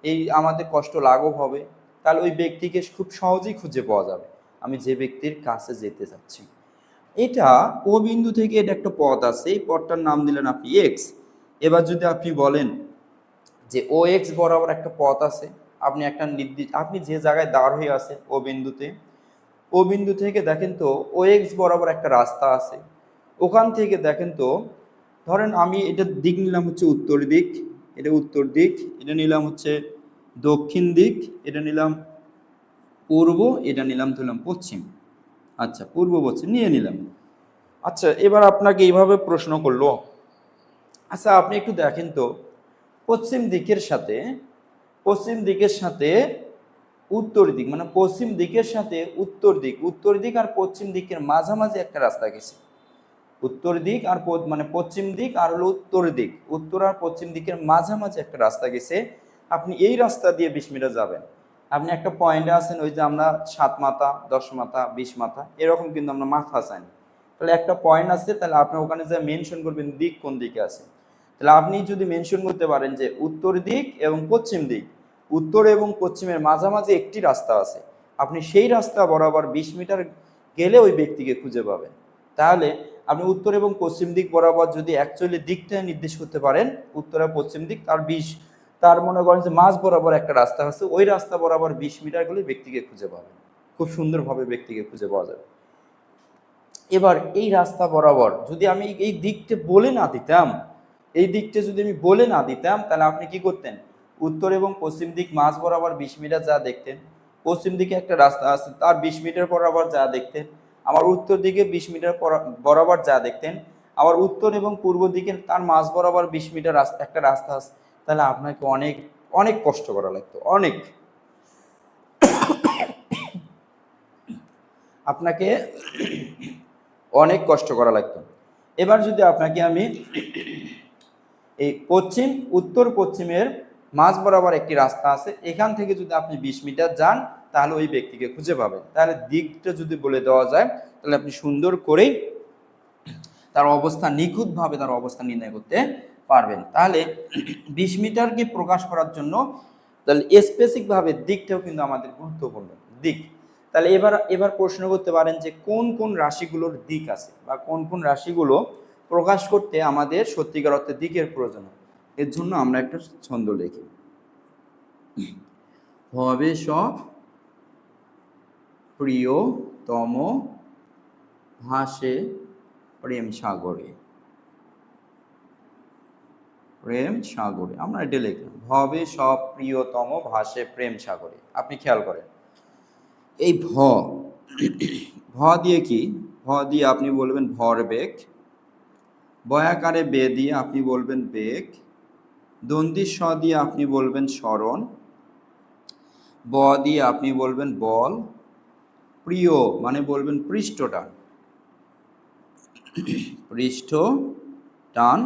এই আমাদের কষ্ট লাঘব হবে, তাহলে ওই ব্যক্তিকে খুব সহজেই খুঁজে পাওয়া যাবে আমি যে ব্যক্তির কাছে যেতে চাচ্ছি। এটা ও বিন্দু থেকে এটা একটা পথ আছে, এই পথটার নাম দিলেন আপনি এক্স। এবার যদি আপনি বলেন যে ও এক্স বরাবর একটা পথ আছে, আপনি একটা নির্দিষ্ট, আপনি যে জায়গায় দাঁড় হয়ে আছেন ও বিন্দুতে, ও বিন্দু থেকে দেখেন তো ও এক্স বরাবর একটা রাস্তা আছে, ওখান থেকে দেখেন তো, ধরেন আমি এটা দিক নিলাম হচ্ছে উত্তর দিক, এটা উত্তর দিক, এটা নিলাম হচ্ছে দক্ষিণ দিক, এটা নিলাম পূর্ব, এটা নিলাম ধরলাম পশ্চিম। আচ্ছা, পূর্ব পশ্চিম নিয়ে নিলাম। আচ্ছা, এবার আপনাকে এইভাবে প্রশ্ন করলো, আচ্ছা আপনি একটু দেখেন তো, পশ্চিম দিকের সাথে, পশ্চিম দিকের সাথে উত্তর দিক, মানে পশ্চিম দিকের সাথে উত্তর দিক, উত্তর দিক আর পশ্চিম দিকের মাঝামাঝি একটা রাস্তা গেছে। উত্তর দিক আর মানে পশ্চিম দিক আর হলো উত্তর দিক, উত্তর আর পশ্চিম দিকের মাঝামাঝি একটা রাস্তা গেছে। আপনি এই রাস্তা দিয়ে 20 মিটার যাবেন, আপনি একটা পয়েন্টে আছেন, ওই যে আমরা 7 মাথা 10 মাথা 20 মাথা এরকম কিন্তু আমরা মাথা চাই, তাহলে একটা পয়েন্ট আছে, তাহলে আপনি ওখানে যে মেনশন করবেন দিক কোন দিকে আছে। তাহলে আপনি যদি মেনশন করতে পারেন যে উত্তর দিক এবং পশ্চিম দিক, উত্তর এবং পশ্চিমের মাঝামাঝি একটি রাস্তা আছে, আপনি সেই রাস্তা বরাবর 20 মিটার গেলে ওই ব্যক্তিকে খুঁজে পাবেন। তাহলে আপনি উত্তর এবং পশ্চিম দিক বরাবর যদি অ্যাকচুয়ালি দিকটা নির্দেশ করতে পারেন, উত্তর আর পশ্চিম দিক, তার 20, তার মনে করেন যে মাঝ বরাবর একটা রাস্তা আছে, ওই রাস্তা বরাবর 20 মিটার গেলে ব্যক্তিকে খুঁজে পাবেন, খুব সুন্দরভাবে ব্যক্তিকে খুঁজে পাওয়া যাবে। এবার এই রাস্তা বরাবর যদি আমি এই দিকটা বলে না দিতাম, এই দিকটা যদি আমি বলে না দিতাম, তাহলে আপনি কি করতেন? উত্তর এবং পশ্চিম দিক মাঝ বরাবর 20 মিটার যা দেখতেন, পশ্চিম দিকে একটা রাস্তা আছে তার 20 মিটার বরাবর যা দেখতেন, আবার উত্তর দিকে 20 মিটার বরাবর যা দেখতেন, আবার উত্তর এবং পূর্ব দিকে তার মাঝ বরাবর 20 মিটার রাস্তা একটা রাস্তা আছে, তাহলে আপনাকে অনেক অনেক কষ্ট করা লাগতো, অনেক, আপনাকে অনেক কষ্ট করা লাগতো। এবার যদি আপনাকে আমি এই পশ্চিম উত্তর পশ্চিমের মাঝ বরাবর একটি রাস্তা আছে, এখান থেকে যদি আপনি 20 মিটার যান, তাহলে ওই ব্যক্তিকে খুঁজে পাবেন। তাহলে দিকটা যদি বলে দেওয়া যায়, তাহলে আপনি সুন্দর করেই তার অবস্থা, নিখুঁতভাবে তার অবস্থা নির্ণয় করতে পারবেন। তাহলে 20 মিটারকে প্রকাশ করার জন্য তাহলে স্পেসিফিকভাবে দিকটাও কিন্তু আমাদের গুরুত্বপূর্ণ দিক। তাহলে এবার প্রশ্ন করতে পারেন যে কোন কোন রাশিগুলোর দিক আছে, বা কোন কোন রাশিগুলো প্রকাশ করতে আমাদের সত্যিকার অর্থে দিকের প্রয়োজন হয়। এর জন্য আমরা একটা ছন্দ লিখি, হবে সব প্রিয়তম ভাসে প্রেম সাগরে, প্রেম সাগরে, আমরা এটা লিখলাম, ভবে সব প্রিয়তম ভাসে প্রেম সাগরে। আপনি খেয়াল করেন এই ভ দিয়ে কি ভ দিয়ে আপনি বলবেন ভরবেগ, বয়াকারে বে দিয়ে আপনি বলবেন বেগ, দন্তি স দিয়ে আপনি বলবেন সরণ, ব দিয়ে আপনি বলবেন বল, প্রিয় মানে বলবেন পৃষ্ঠটান, পৃষ্ঠ টান,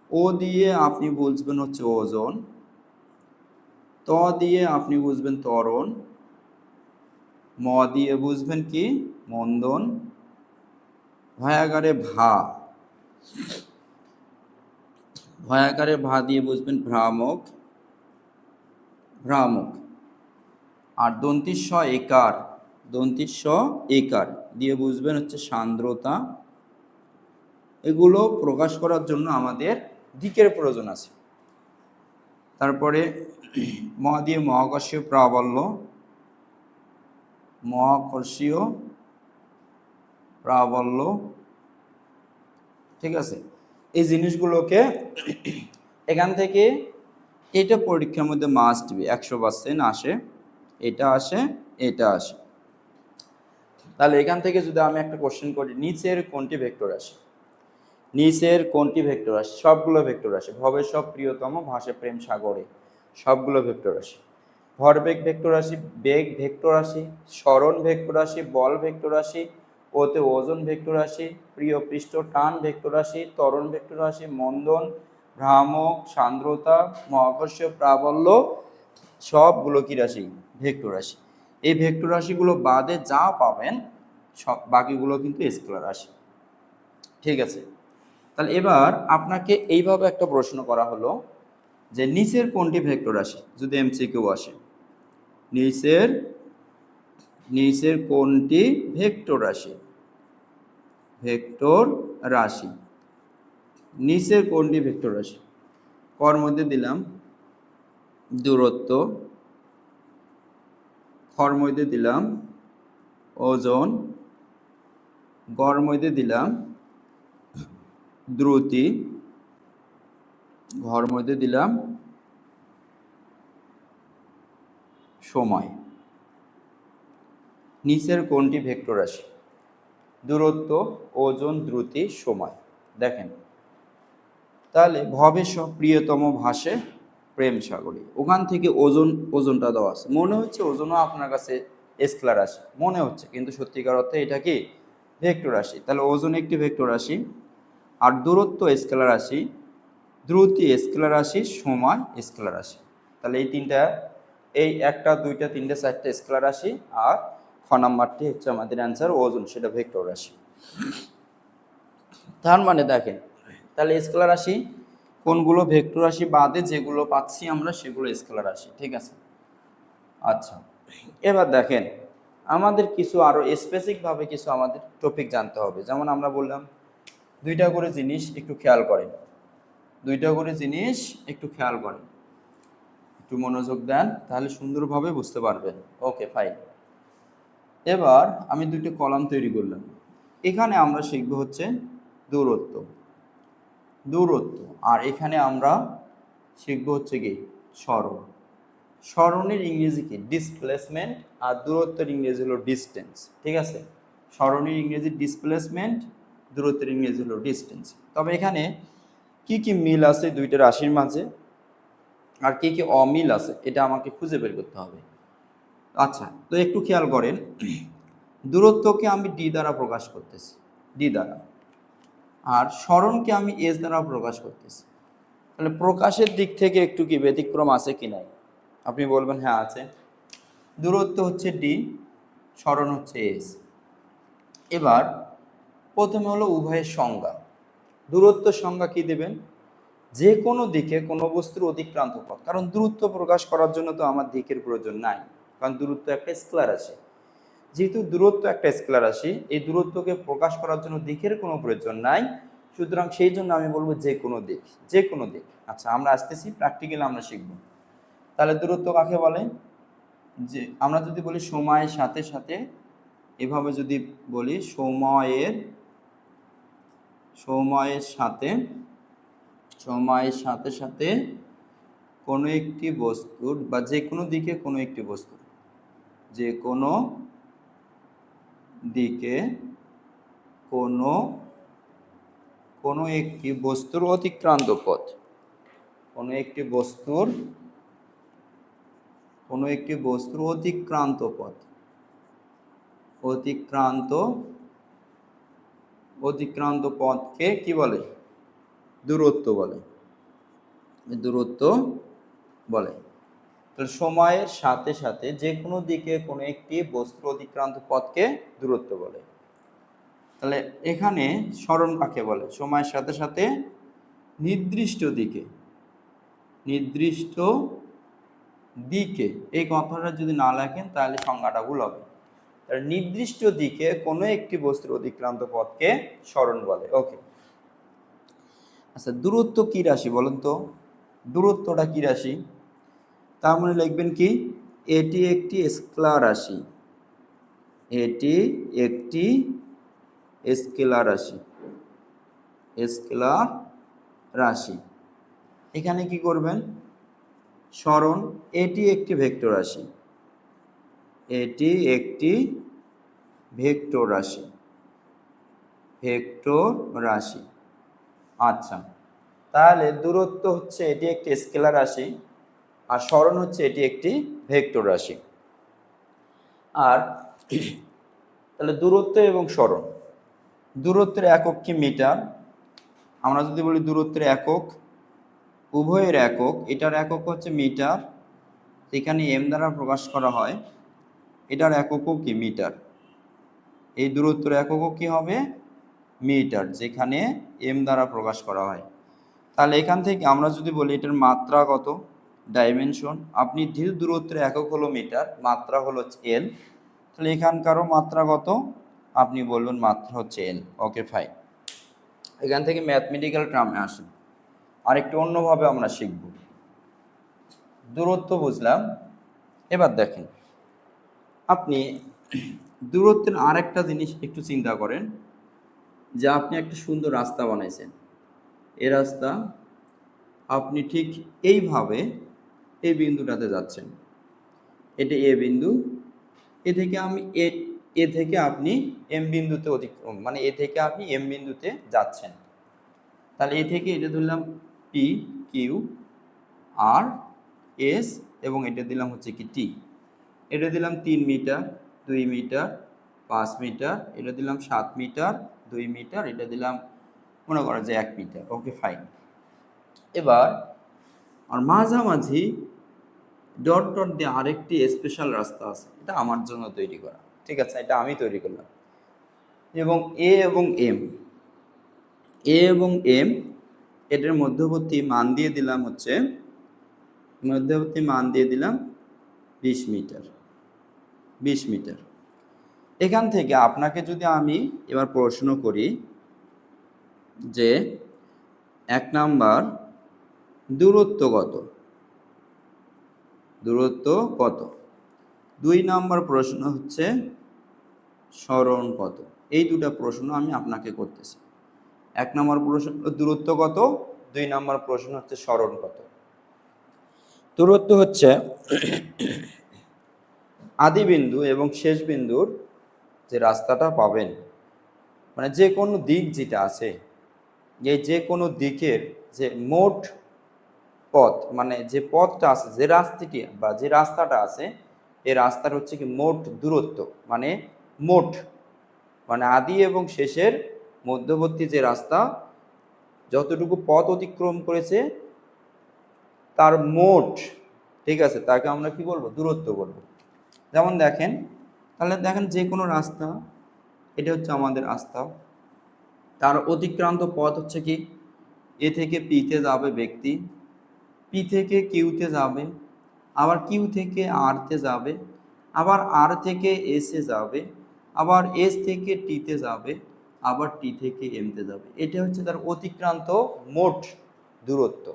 ও দিয়ে আপনি বুঝবেন হচ্ছে ওজন, ত দিয়ে আপনি বুঝবেন ত্বরণ, ম দিয়ে বুঝবেন কি মন্দন, ভয়াকারে ভা, ভয়াকারে ভা দিয়ে বুঝবেন ভ্রামক, ভ্রামক। আর দন্তিস একার, দন্তিস একার দিয়ে বুঝবেন হচ্ছে সান্দ্রতা। এগুলো প্রকাশ করার জন্য আমাদের দিকের প্রয়োজন আছে। তারপরে ম দিয়ে মহাকর্ষীয় প্রাবল্য, মহাকর্ষীয় প্রাবল্য, ঠিক আছে। এই জিনিসগুলোকে এখান থেকে এটা পরীক্ষার মধ্যে মাস্ট বি 100% আসে, এটা আসে, এটা আসে। তাহলে এখান থেকে যদি আমি একটা কোশ্চেন করি, নিচের কোনটি ভেক্টর রাশি, নিচের কোনটি ভেক্টর রাশি, সবগুলো ভেক্টর রাশি, ভবের সব প্রিয়তম ভাসে প্রেম সাগরে, সবগুলো ভেক্টর রাশি। ভরবেগ ভেক্টর রাশি, বেগ ভেক্টর রাশি, সরণ ভেক্টর রাশি, বল ভেক্টর রাশি, ওতে ওজন ভেক্টর রাশি, প্রিয় পৃষ্ঠ টান ভেক্টর রাশি, ত্বরণ ভেক্টর রাশি, মন্দন, ভ্রামক, সান্দ্রতা, মহাকর্ষীয় প্রাবল্য, সবগুলো কি রাশি ভেক্টর রাশি। এই ভেক্টর রাশিগুলো বাদে যা পাবেন সব বাকিগুলো কিন্তু স্কেলার রাশি, ঠিক আছে। তাহলে এবার আপনাকে এইভাবে একটা প্রশ্ন করা হলো যে নিচের কোনটি ভেক্টর রাশি, যদি এমসিকিউ আসে, নিচের নিচের কোনটি ভেক্টর রাশি, ভেক্টর রাশি, নিচের কোনটি ভেক্টর রাশি, কর মধ্যে দিলাম দূরত্ব, খর মধ্যে দিলাম ওজন, গড় মধ্যে দিলাম দ্রুতি, ঘর মধ্যে দিলাম সময়। নিচের কোনটি ভেক্টর রাশি, দূরত্ব, ওজন, দ্রুতি, সময়। দেখেন তাহলে ভবে সব প্রিয়তম ভাসে প্রেম সাগরে, ওখান থেকে ওজনটা দেওয়া আছে, মনে হচ্ছে ওজনও আপনার কাছে স্কেলার রাশি মনে হচ্ছে, কিন্তু সত্যিকার অর্থে এটা কি ভেক্টর রাশি। তাহলে ওজন একটি ভেক্টর রাশি, আর দূরত্ব স্কেলার রাশি, দ্রুতি স্কেলার রাশি, সময় স্কেলার রাশি। তাহলে এই তিনটা, এই একটা দুইটা তিনটা চারটা স্কেলার রাশি, আর খ নাম্বারটি হচ্ছে আমাদের অ্যান্সার ওজন, সেটা ভেক্টর রাশি। তার মানে দেখেন তাহলে স্কেলার রাশি কোনগুলো, ভেক্টর রাশি বাদে যেগুলো পাচ্ছি আমরা সেগুলো স্কেলার রাশি, ঠিক আছে। আচ্ছা এবার দেখেন আমাদের কিছু আরো স্পেসিফিকভাবে কিছু আমাদের টপিক জানতে হবে। যেমন আমরা বললাম দুইটা করে জিনিস একটু খেয়াল করেন, দুইটা করে জিনিস একটু খেয়াল করেন, একটু মনোযোগ দেন, তাহলে সুন্দরভাবে বুঝতে পারবেন। Okay fine. এবার আমি দুইটা কলাম তৈরি করলাম, এখানে আমরা শিখবো হচ্ছে দূরত্ব, দূরত্ব, আর এখানে আমরা শিখবো হচ্ছে কি সরণ। সরণের ইংরেজি কি ডিসপ্লেসমেন্ট, আর দূরত্বের ইংরেজি হলো ডিস্টেন্স, ঠিক আছে। সরণের ইংরেজি ডিসপ্লেসমেন্ট, দূরত্বের ইংরেজি হলো ডিস্টেন্স। তবে এখানে কি কি মিল আছে দুইটা রাশির মাঝে আর কি কি অমিল আছে এটা আমাকে খুঁজে বের করতে হবে। আচ্ছা তো একটু খেয়াল করেন, দূরত্বকে আমি ডি দ্বারা প্রকাশ করতেছি, ডি দ্বারা, আর সরণকে আমি এস দ্বারা প্রকাশ করতেছি। তাহলে প্রকাশের দিক থেকে একটু কি ব্যতিক্রম আছে কি নাই, আপনি বলবেন হ্যাঁ আছে। দূরত্ব হচ্ছে ডি, সরণ হচ্ছে এস। এবার প্রথমে হলো উভয়ের সংজ্ঞা। দূরত্ব সংজ্ঞা কি দেবেন, যে কোনো দিকে কোনো বস্তুর অতিক্রান্ত পথ, কারণ দূরত্ব প্রকাশ করার জন্য তো আমার দিকের প্রয়োজন নাই, কারণ দূরত্ব একটা স্কেলার রাশি। যেহেতু দূরত্ব একটা স্কেলার রাশি, এই দূরত্বকে প্রকাশ করার জন্য দিকের কোনো প্রয়োজন নাই, সুতরাং সেই জন্য আমি বলবো যে কোনো দিক, যে কোনো দিক। আচ্ছা আমরা আসতেছি প্র্যাকটিক্যালি আমরা শিখব। তাহলে দূরত্ব কাকে বলে, যে আমরা যদি বলি সময়ের সাথে সাথে, এভাবে যদি বলি সময়ের, সময়ের সাথে, সময়ের সাথে সাথে কোনো একটি বস্তুর বা যে কোনো দিকে কোনো একটি বস্তু, যে কোনো দিকে কোনো কোনো একটি বস্তুর অতিক্রান্ত পথ, কোনো একটি বস্তুর অতিক্রান্ত পথ, অতিক্রান্ত পথকে কি বলে? দূরত্ব বলে। দূরত্ব বলে। তাহলে সময়ের সাথে সাথে যে কোনো দিকে কোনো একটি বস্তুর অতিক্রান্ত পথকে দূরত্ব বলে। তাহলে এখানে সরণ কাকে বলে? সময়ের সাথে সাথে নির্দিষ্ট দিকে এই কথাটা যদি না লেখেন তাহলে সংজ্ঞাটা ভুল হবে। তাহলে নির্দিষ্ট দিকে কোনো একটি বস্তুর অতিক্রান্ত পথকে সরণ বলে। ওকে, আচ্ছা, দূরত্ব কি রাশি বলুন তো? দূরত্বটা কি রাশি? তার মানে লিখবেন কি, এটি একটি স্কেলার রাশি, এটি একটি স্কেলার রাশি, স্কেলার রাশি। এখানে কি করবেন? সরণ, এটি একটি ভেক্টর রাশি, এটি একটি ভেক্টর রাশি, ভেক্টর রাশি। আচ্ছা, তাহলে দূরত্ব হচ্ছে এটি একটি স্কেলার রাশি, আর সরণ হচ্ছে এটি একটি ভেক্টর রাশি। আর তাহলে দূরত্ব এবং সরণ, দূরত্বের একক কি? মিটার। আমরা যদি বলি দূরত্বের একক, উভয়ের একক, এটার একক হচ্ছে মিটার, এখানে এম দ্বারা প্রকাশ করা হয়, এটার এককও কি? মিটার। এই দূরত্বের এককও কি হবে? মিটার, যেখানে এম দ্বারা প্রকাশ করা হয়। তাহলে এখান থেকে আমরা যদি বলি এটার মাত্রা কত, ডাইমেনশন, আপনি যেহেতু দূরত্বের একক হলো মিটার, মাত্রা হলো এল, তাহলে এখানকারও মাত্রা কত? আপনি বলবেন মাত্রা হচ্ছে এল। ওকে, ফাইন। এখান থেকে ম্যাথমেটিক্যাল টার্মে আসেন, আরেকটু অন্যভাবে আমরা শিখব। দূরত্ব বুঝলাম, এবার দেখেন আপনি দূরত্বের আরেকটা জিনিস একটু চিন্তা করেন, যে আপনি একটা সুন্দর রাস্তা বানাইছেন, এই রাস্তা আপনি ঠিক এইভাবে এই বিন্দুটাতে যাচ্ছেন, এটা এ বিন্দু, এ থেকে আপনি এম বিন্দুতে অতিক্রম, মানে এ থেকে আপনি এম বিন্দুতে যাচ্ছেন। তাহলে এ থেকে এটা ধরলাম পি, কিউ, আর, এস, এবং এটা দিলাম হচ্ছে কি টি। এটা দিলাম 3 মিটার, 2 মিটার, 5 মিটার, এটা দিলাম 7 মিটার, 2 মিটার, এটা দিলাম মনে করা যায় 1 মিটার। ওকে, ফাইন। এবার আর মাঝামাঝি ডট ডট দিয়ে আরেকটি স্পেশাল রাস্তা আছে, এটা আমার জন্য তৈরি করা, ঠিক আছে, এটা আমি তৈরি করলাম। এবং এ এবং এম এটার মধ্যবর্তী মান দিয়ে দিলাম 20 মিটার, 20 মিটার। এখান থেকে আপনাকে যদি আমি এবার প্রশ্ন করি যে 1 নাম্বার দূরত্ব কত, 2 নাম্বার প্রশ্ন হচ্ছে সরণ কত। এই দুটা প্রশ্ন আমি আপনাকে করতেছি। 1 নাম্বার প্রশ্ন দূরত্ব কত, 2 নাম্বার প্রশ্ন হচ্ছে সরণ কত। দূরত্ব হচ্ছে আদি বিন্দু এবং শেষ বিন্দুর যে রাস্তাটা পাবেন, মানে যে কোনো দিক যেটা আছে, যে কোনো দিকের যে মোট পথ, মানে যে পথটা আছে, যে রাস্তাটি বা যে রাস্তাটা আছে, এই রাস্তার হচ্ছে কি মোট দূরত্ব, মানে মোট, মানে আদি এবং শেষের মধ্যবর্তী যে রাস্তা যতটুকু পথ অতিক্রম করেছে তার মোট, ঠিক আছে, তাকে আমরা কি বলবো? দূরত্ব বলবো। যেমন দেখেন, তাহলে দেখেন যে কোনো রাস্তা, এটা হচ্ছে আমাদের রাস্তা, তার অতিক্রান্ত পথ হচ্ছে কি, এ থেকে পিতে যাবে ব্যক্তি, পি থেকে কিউতে যাবে, আবার কিউ থেকে আরতে যাবে, আবার আর থেকে এসে যাবে, আবার এস থেকে টিতে যাবে, আবার টি থেকে এমতে যাবে। এটা হচ্ছে তার অতিক্রান্ত মোট দূরত্ব।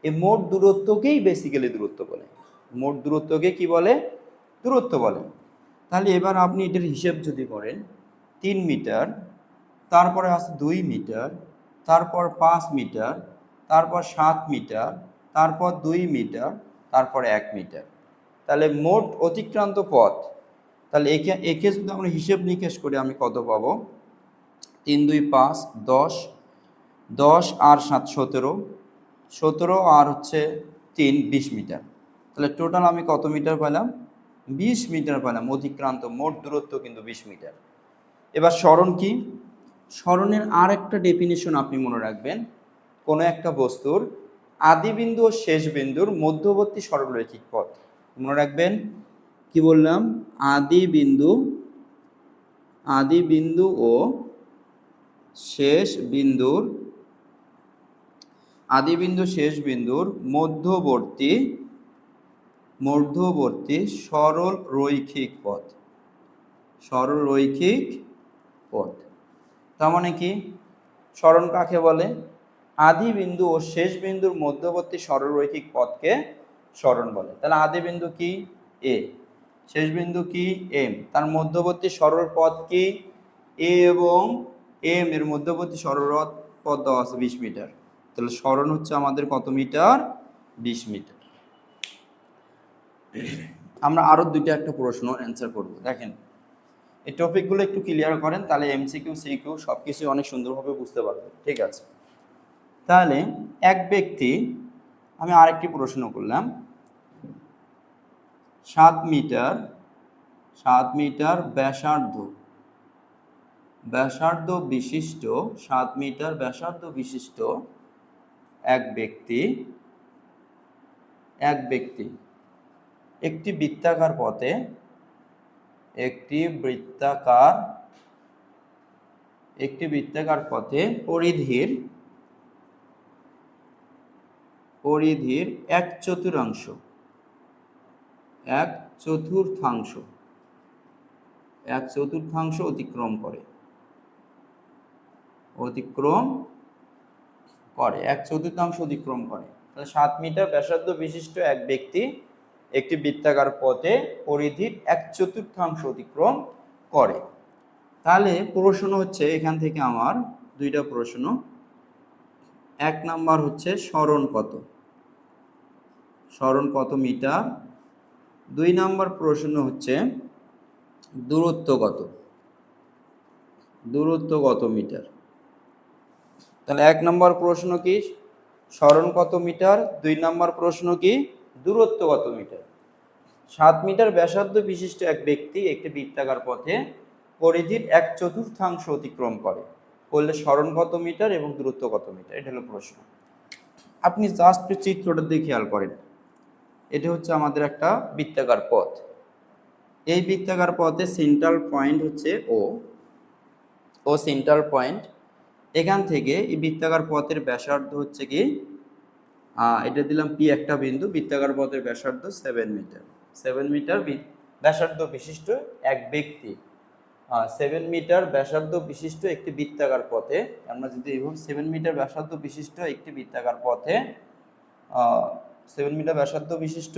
এই মোট দূরত্বকেই বেসিক্যালি দূরত্ব বলে। মোট দূরত্বকে কি বলে? দূরত্ব বলে। তাহলে এবার আপনি এটার হিসেব যদি করেন, 3 মিটার, তারপরে আছে 2 মিটার, তারপর 5 মিটার, তারপর 7 মিটার, তারপর 2 মিটার, তারপর 1 মিটার। তাহলে মোট অতিক্রান্ত পথ, তাহলে একে যদি আমরা হিসেব নিকেশ করে আমি কত পাবো? 3 2 5 10, 10 আর 7 17, 17 আর হচ্ছে 3 20 মিটার। তাহলে টোটাল আমি কত মিটার পেলাম? 20 মিটার পেলাম। অতিক্রান্ত মোট দূরত্ব কিন্তু 20 মিটার। এবার সরণ কি? সরণের আর একটা ডেফিনিশন আপনি মনে রাখবেন, কোনো একটা বস্তুর আদি বিন্দু ও শেষ বিন্দুর মধ্যবর্তী সরলরৈখিক পথ। মনে রাখবেন কি বললাম? আদি বিন্দু ও শেষ বিন্দুর মধ্যবর্তী সরল রৈখিক পথ। তার মানে কি? সরণ কাকে বলে? আদি বিন্দু ও শেষ বিন্দুর মধ্যবর্তী সরলরৈখিক পথকে সরণ বলে। তাহলে আদি বিন্দু কি? এ, শেষ বিন্দু কি? এম, তার মধ্যবর্তী সরল পথ কি? এ এবং এম এর মধ্যবর্তী সরল পথ দেওয়া আছে 20 মিটার। তাহলে সরণ হচ্ছে আমাদের কত মিটার? 20 মিটার। আমরা আরো একটা প্রশ্ন অ্যান্সার করব। দেখেন, এই টপিকগুলো একটু ক্লিয়ার করেন, তাহলে এমসিকিউ সিকিউ সবকিছু অনেক সুন্দরভাবে বুঝতে পারবেন। ঠিক আছে, তাহলে এক ব্যক্তি, আমি আরেকটি প্রশ্ন করলাম, 7 মিটার ব্যাসার্ধ বিশিষ্ট 7 মিটার ব্যাসার্ধ বিশিষ্ট এক ব্যক্তি একটি বৃত্তাকার পথে পরিধির এক চতুর্থাংশ অতিক্রম করে। তাহলে 7 মিটার ব্যাসার্ধ বিশিষ্ট এক ব্যক্তি একটি বৃত্তাকার পথে পরিধির 1/4 অতিক্রম করে। তাহলে প্রশ্ন হচ্ছে, এখান থেকে আমার দুইটা প্রশ্ন। 1 নাম্বার হচ্ছে সরণ কত মিটার। 2 নাম্বার প্রশ্ন হচ্ছে দূরত্ব কত মিটার। তাহলে 1 নম্বর প্রশ্ন কি? সরণ কত মিটার। 2 নম্বর প্রশ্ন কি? দূরত্ব কত মিটার। 7 মিটার ব্যাসার্ধ বিশিষ্ট এক ব্যক্তি একটি বৃত্তাকার পথে পরিধির 1/4 অতিক্রম করলে সরণ কত মিটার এবং দূরত্ব কত মিটার? এটা হলো প্রশ্ন। আপনি জাস্ট চিত্রটা দিয়ে খেয়াল করেন। এটা হচ্ছে আমাদের একটা বৃত্তাকার পথ। এই বৃত্তাকার পথে সেন্ট্রাল পয়েন্ট হচ্ছে ও সেন্ট্রাল পয়েন্ট। এখান থেকে এই বৃত্তাকার পথের ব্যাসার্ধ হচ্ছে কি, এটা দিলাম পি একটা বিন্দু। বৃত্তাকার পথের ব্যাসার্ধ 7 মিটার ব্যাসার্ধ বিশিষ্ট এক ব্যক্তি 7 মিটার ব্যাসার্ধ বিশিষ্ট একটি বৃত্তাকার পথে, আমরা যদি 7 মিটার ব্যাসার্ধ বিশিষ্ট একটি বৃত্তাকার পথে 7 মিটার ব্যাসার্ধ বিশিষ্ট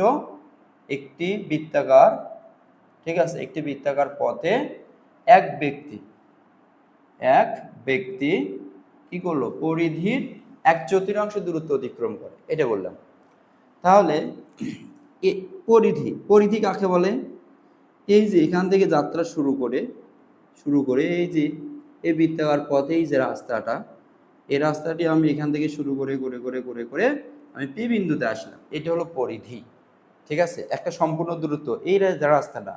একটি বৃত্তাকার, ঠিক আছে, একটি বৃত্তাকার পথে এক ব্যক্তি কি করলো? পরিধির 1/4 দূরত্ব অতিক্রম করে, এটা বললাম। তাহলে পরিধি কাকে বলে? এই যে এখান থেকে যাত্রা শুরু করে এই যে এই বৃত্তাকার পথে এই যে রাস্তাটা, এই রাস্তাটি আমি এখান থেকে শুরু করে আমি পি বিন্দুতে আসলাম, এটা হলো পরিধি। ঠিক আছে, একটা সম্পূর্ণ দূরত্ব। এই রাস্তাটা,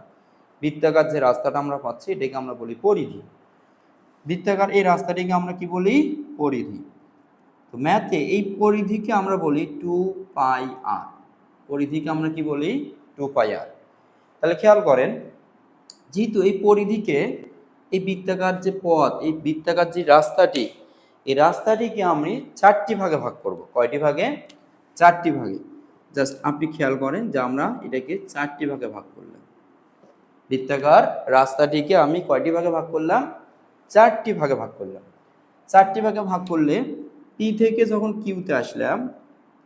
বৃত্তাকার যে রাস্তাটা আমরা পাচ্ছি, এটাকে আমরা বলি পরিধি। বৃত্তাকার এই রাস্তাটিকে আমরা কি বলি? পরিধি। তো ম্যাথে এই পরিধিকে আমরা বলি 2πr। পরিধিকে আমরা কি বলি? 2πr। তাহলে খেয়াল করেন, যেহেতু এই পরিধিকে, এই বৃত্তাকার যে পথ, এই বৃত্তাকার যে রাস্তাটি, এই রাস্তাটিকে আমি 4টি ভাগে ভাগ করব। কয়টি ভাগে? 4টি ভাগে। জাস্ট আপনি খেয়াল করেন যে আমরা এটাকে 4টি ভাগে ভাগ করলাম। বৃত্তাকার রাস্তাটিকে আমি কয়টি ভাগে ভাগ করলাম? 4টি ভাগে ভাগ করলাম। 4টি ভাগে ভাগ করলে পি থেকে যখন কিউতে আসলাম,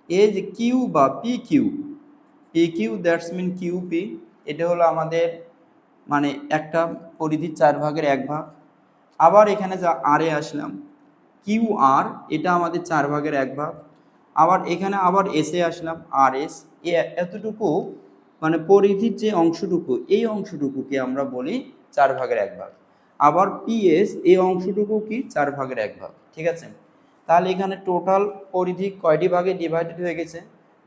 এই যে কিউ বা P Q, that's mean Q P, এটা হলো আমাদের মানে একটা পরিধির 4 ভাগের 1 ভাগ। আবার এখানে যা আর এ আসলাম, কিউ আর, এটা আমাদের 4 ভাগের 1 ভাগ। আবার এখানে আবার S A Aslam, R S, এতটুকু মানে পরিধির যে অংশটুকু, এই অংশটুকুকে আমরা বলি 4 ভাগের 1 ভাগ। আবার পিএস এই অংশটুকু কি 4/1 ঠিক আছে। তাহলে এখানে টোটাল পরিধি কয়টি ভাগে ডিভাইডেড হয়ে গেছে?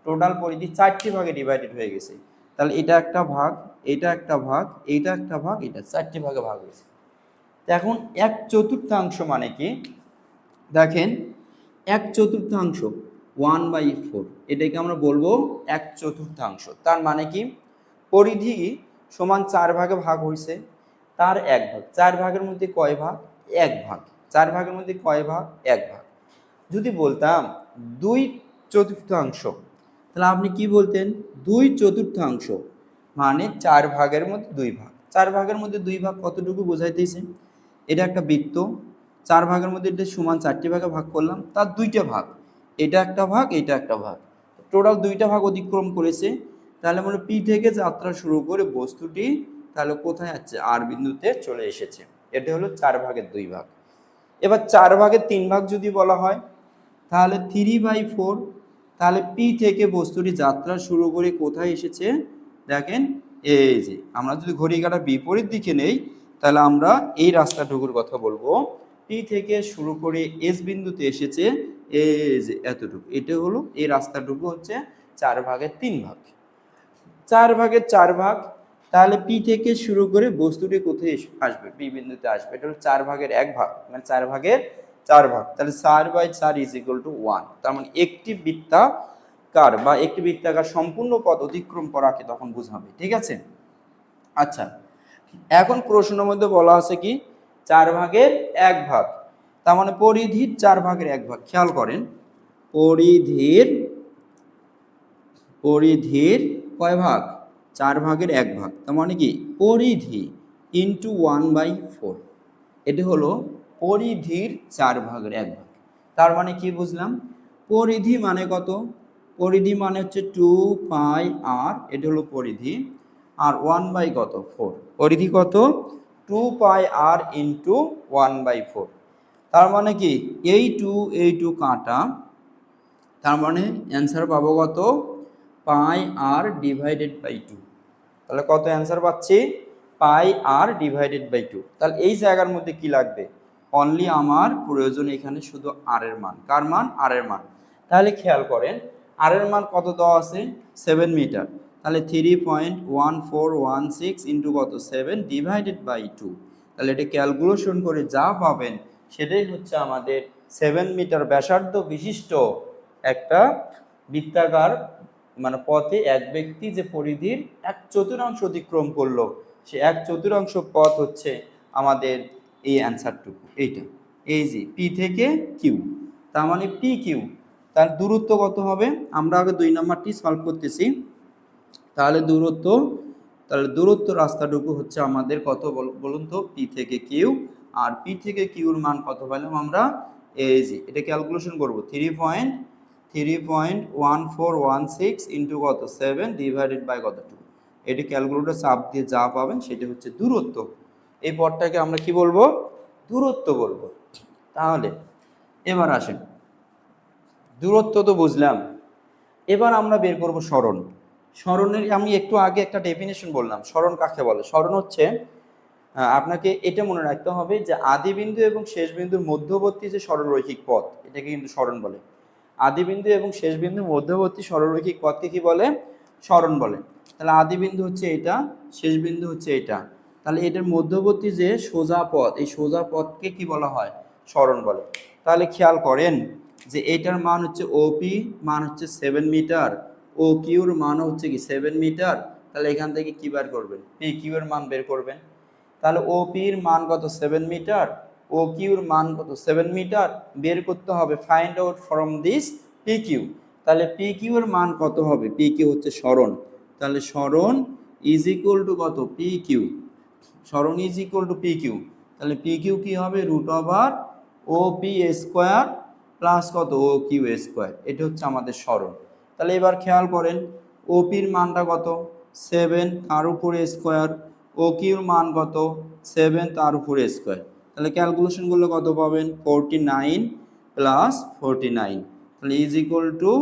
টোটাল পরিধি 4টি ভাগে ডিভাইডেড হয়ে গেছে। তাহলে এটা একটা ভাগ, এটা একটা ভাগ, এইটা একটা ভাগ, এটা 4টি ভাগে ভাগ হয়েছে। এখন 1/4 মানে কি? দেখেন 1/4 1/4, এটাকে আমরা বলবো 1/4। তার মানে কি? পরিধি সমান 4 ভাগে ভাগ হয়েছে, তার 1 ভাগ। 4 ভাগের মধ্যে কয় ভাগ? 1 ভাগ। 4 ভাগের মধ্যে কয় ভাগ? 1 ভাগ। যদি বলতাম 2/4, তাহলে আপনি কি বলতেন? 2/4 মানে 4 ভাগের মধ্যে 2 ভাগ। 4 ভাগের মধ্যে 2 ভাগ কতটুকু বোঝাইতেছে? এটা একটা বৃত্ত, 4 ভাগের মধ্যে এটা সমান 4টি ভাগে ভাগ করলাম, তার 2টা ভাগ, এটা একটা ভাগ, এটা একটা ভাগ, টোটাল 2টা ভাগ অতিক্রম করেছে। তাহলে মানে পি থেকে যাত্রা শুরু করে বস্তুটি তাহলে কোথায় যাচ্ছে? আর বিন্দুতে চলে এসেছে। এটা হলো 4/2 এবার 4/3 যদি বলা হয়, তাহলে 3/4। তাহলে পি থেকে বস্তুটি যাত্রা শুরু করে কোথায় এসেছে? দেখেন এই যে, আমরা যদি ঘড়ি কাঁটার বিপরীত দিকে নেই, তাহলে আমরা এই রাস্তাটুকুর কথা বলবো। পি থেকে শুরু করে এস বিন্দুতে এসেছে এই যে এতটুকু, এটা হলো এই রাস্তাটুকু হচ্ছে 4/3। 4/4 তাহলে পি থেকে শুরু করে বস্তুটি কোথায় আসবে? পি বিন্দুতে আসবে। এটা হলো 4/1, মানে 4/4। তাহলে 4/4 = 1। তার মানে একটি বৃত্তাকার বা একটি বৃত্তাকার সম্পূর্ণ পথ অতিক্রম করাকে তখন বোঝাবে, ঠিক আছে। আচ্ছা, এখন প্রশ্নের মধ্যে বলা আছে কি? 4/1। তার মানে পরিধির 4/1। খেয়াল করেন, পরিধির কয় ভাগ? 4/1। তার মানে কি? পরিধি ইন্টু 1/4, এটা হলো পরিধির 4/1। তার মানে কি বুঝলাম? পরিধি মানে কত? পরিধি মানে হচ্ছে 2πr, এটা হলো পরিধি। আর 1/4, পরিধি কত? 2πr into 1/4। তার মানে কি? এই 2 কাটা, তার মানে অ্যান্সার পাবো কত? πr/2। তাহলে কত অ্যান্সার পাচ্ছি? πr/2। তাহলে এই জায়গার মধ্যে কি লাগবে? অনলি আমার প্রয়োজন এখানে শুধু আর এর মান। কার মান? আর এর মান। তাহলে খেয়াল করেন, আর এর মান কত দেওয়া আছে? 7 মিটার। তাহলে 3.1416 ইন্টু কত? 7/2। তাহলে এটা ক্যালকুলেশন করে যা পাবেন সেটাই হচ্ছে আমাদের 7 মিটার ব্যাসার্ধ বিশিষ্ট একটা বৃত্তাকার মানে পথে এক ব্যক্তি যে পরিধির 1/4 অতিক্রম করলো, সে 1/4 পথ হচ্ছে আমাদের এই অ্যান্সারটুকু। এইটা এই যে পি থেকে কিউ, তার মানে পি কিউ। তার দূরত্ব কত হবে? আমরা আগে 2 নম্বরটি সলভ করতেছি। তাহলে দূরত্ব রাস্তাটুকু হচ্ছে আমাদের কত বলুন তো? পি থেকে কিউ। আর পি থেকে কিউর মান কত পেলাম আমরা? এই যে এটা ক্যালকুলেশন করবো, 3.1416 ইন্টু কত? 7/2 কত? 2। এটি ক্যালকুলেটর চাপ দিয়ে যা পাবেন সেটা হচ্ছে দূরত্ব। এই পথটাকে আমরা কি বলবো? দূরত্ব বলবো। তাহলে এবার আসেন, দূরত্ব তো বুঝলাম, এবার আমরা বের করব সরণ। সরণের আমি একটু আগে একটা ডেফিনেশন বললাম। সরণ কাকে বলে? সরণ হচ্ছে, আপনাকে এটা মনে রাখতে হবে যে আদি বিন্দু এবং শেষ বিন্দুর মধ্যবর্তী যে সরলরৈখিক পথ, এটাকে কিন্তু সরণ বলে। আদি বিন্দু এবং শেষ বিন্দুর মধ্যবর্তী সরলরৈখিক পথকে কি বলে? সরণ বলে। তাহলে আদি বিন্দু হচ্ছে এটা, শেষ বিন্দু হচ্ছে এটা। তাহলে এটার মধ্যবর্তী যে সোজা পথ, এই সোজা পথকে কি বলা হয়? সরণ বলে। তাহলে খেয়াল করেন যে এইটার মান হচ্ছে ওপি, মান হচ্ছে 7 মিটার, ও কিউর মান হচ্ছে কি 7 মিটার। তাহলে এখান থেকে কি বের করবেন? পি কিউ এর মান বের করবেন। তাহলে ও পির মান কত? 7 মিটার। ও কিউর মান কত? 7 মিটার। বের করতে হবে find out from this P Q. তাহলে পি কিউ এর মান কত হবে? পি কিউ হচ্ছে সরণ। তাহলে সরণ ইজ ইকুয়াল টু কত? P q. সরণ is equal to p Q. তাহলে পি কিউ কি হবে? √ ও পি স্কোয়ার প্লাস কত? O q square. এটা হচ্ছে আমাদের সরণ। তাহলে এবার খেয়াল করেন, ওপির মানটা কত? 7, তার উপরে স্কোয়ার। ও কিউর মান কত? 7, তার উপরে স্কোয়ার। তাহলে ক্যালকুলেশন করলে কত পাবেন? 49 প্লাস 49। তাহলে ইজ ইকুয়াল টু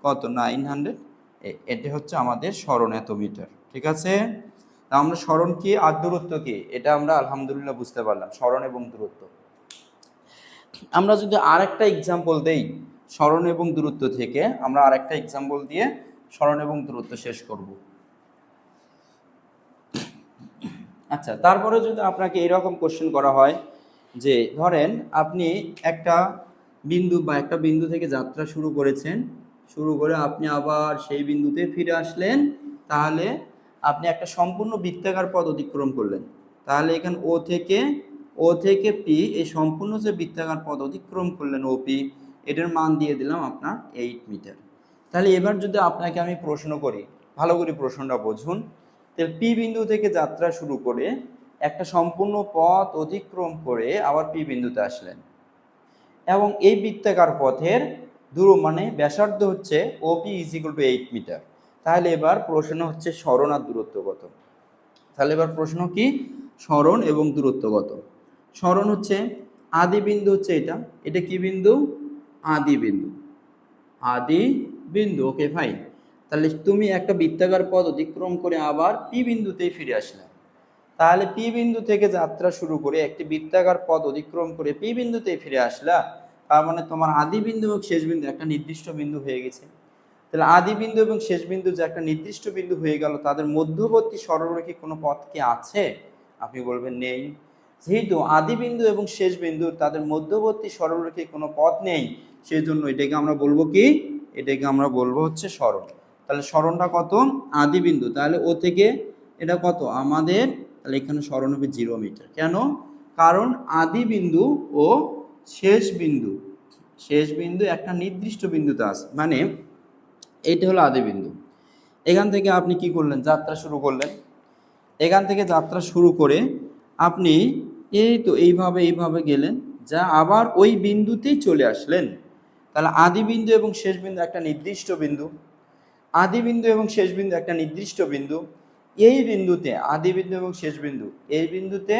কত? 900। এটা হচ্ছে আমাদের সরণ এত মিটার, ঠিক আছে। আমরা সরণ কি আর দূরত্ব কি এটা আমরা আলহামদুলিল্লাহ বুঝতে পারলাম, সরণ এবং দূরত্ব। আমরা যদি আরেকটা এক্সাম্পল দেই সরণ এবং দূরত্ব থেকে, আমরা আরেকটা এক্সাম্পল দিয়ে সরণ এবং দূরত্ব শেষ করব। আচ্ছা, তারপরে যদি আপনাকে এরকম কোশ্চেন করা হয় যে ধরেন আপনি একটা বিন্দু বা একটা বিন্দু থেকে যাত্রা শুরু করেছেন, শুরু করে আপনি আবার সেই বিন্দুতে ফিরে আসলেন, তাহলে আপনি একটা সম্পূর্ণ বৃত্তাকার পথ অতিক্রম করলেন। তাহলে এখানে ও থেকে পি, এই সম্পূর্ণ যে বৃত্তাকার পথ অতিক্রম করলেন ওপি, এটার মান দিয়ে দিলাম আপনার 8 মিটার। তাহলে এবার যদি আপনাকে আমি প্রশ্ন করি, ভালো করে প্রশ্নটা বুঝুন। তাহলে পি বিন্দু থেকে যাত্রা শুরু করে একটা সম্পূর্ণ পথ অতিক্রম করে আবার পি বিন্দুতে আসলেন, এবং এই বৃত্তাকার পথের দূর মানে ব্যাসার্ধ হচ্ছে ওপি ইজ ইকুয়াল টু 8 মিটার। তাহলে এবার প্রশ্ন হচ্ছে সরণ আর দূরত্ব কত। তাহলে এবার প্রশ্ন কি, সরণ এবং দূরত্ব কত। সরণ হচ্ছে আদি বিন্দু, হচ্ছে এটা, এটা কি বিন্দু, আদি বিন্দু, আদি বিন্দু। Okay fine. তাহলে তুমি একটা বৃত্তাকার পথ অতিক্রম করে আবার পি বিন্দুতেই ফিরে আসলে, তাহলে পি বিন্দু থেকে যাত্রা শুরু করে একটি বৃত্তাকার পথ অতিক্রম করে পি বিন্দুতে ফিরে আসলা, তার মানে তোমার আদি বিন্দু এবং শেষ বিন্দু একটা নির্দিষ্ট বিন্দু হয়ে গেছে। তাহলে আদি বিন্দু এবং শেষ বিন্দু যে একটা নির্দিষ্ট বিন্দু হয়ে গেল, তাদের মধ্যবর্তী সরলরেখে কোনো পথ কি আছে? আপনি বলবেন নেই। যেহেতু আদি বিন্দু এবং শেষ বিন্দু তাদের মধ্যবর্তী সরলরেখে কোনো পথ নেই, সেই জন্য এটাকে আমরা বলবো কি, এটাকে আমরা বলবো হচ্ছে সরণ। তাহলে সরণটা কত, আদি বিন্দু, তাহলে ও থেকে এটা কত আমাদের, তাহলে এখানে সরণ হবে 0 মিটার। কেন? কারণ আদি বিন্দু ও শেষ বিন্দু একটা নির্দিষ্ট বিন্দুতে আছে, মানে এইটা হলো আদি বিন্দু। এখান থেকে আপনি কি করলেন, যাত্রা শুরু করলেন। এখান থেকে যাত্রা শুরু করে আপনি এই তো এইভাবে গেলেন, যা আবার ওই বিন্দুতেই চলে আসলেন। তাহলে আদি বিন্দু এবং শেষ বিন্দু একটা নির্দিষ্ট বিন্দু, আদি বিন্দু এবং শেষ বিন্দু একটা নির্দিষ্ট বিন্দু। এই বিন্দুতে আদি বিন্দু এবং শেষ বিন্দু, এই বিন্দুতে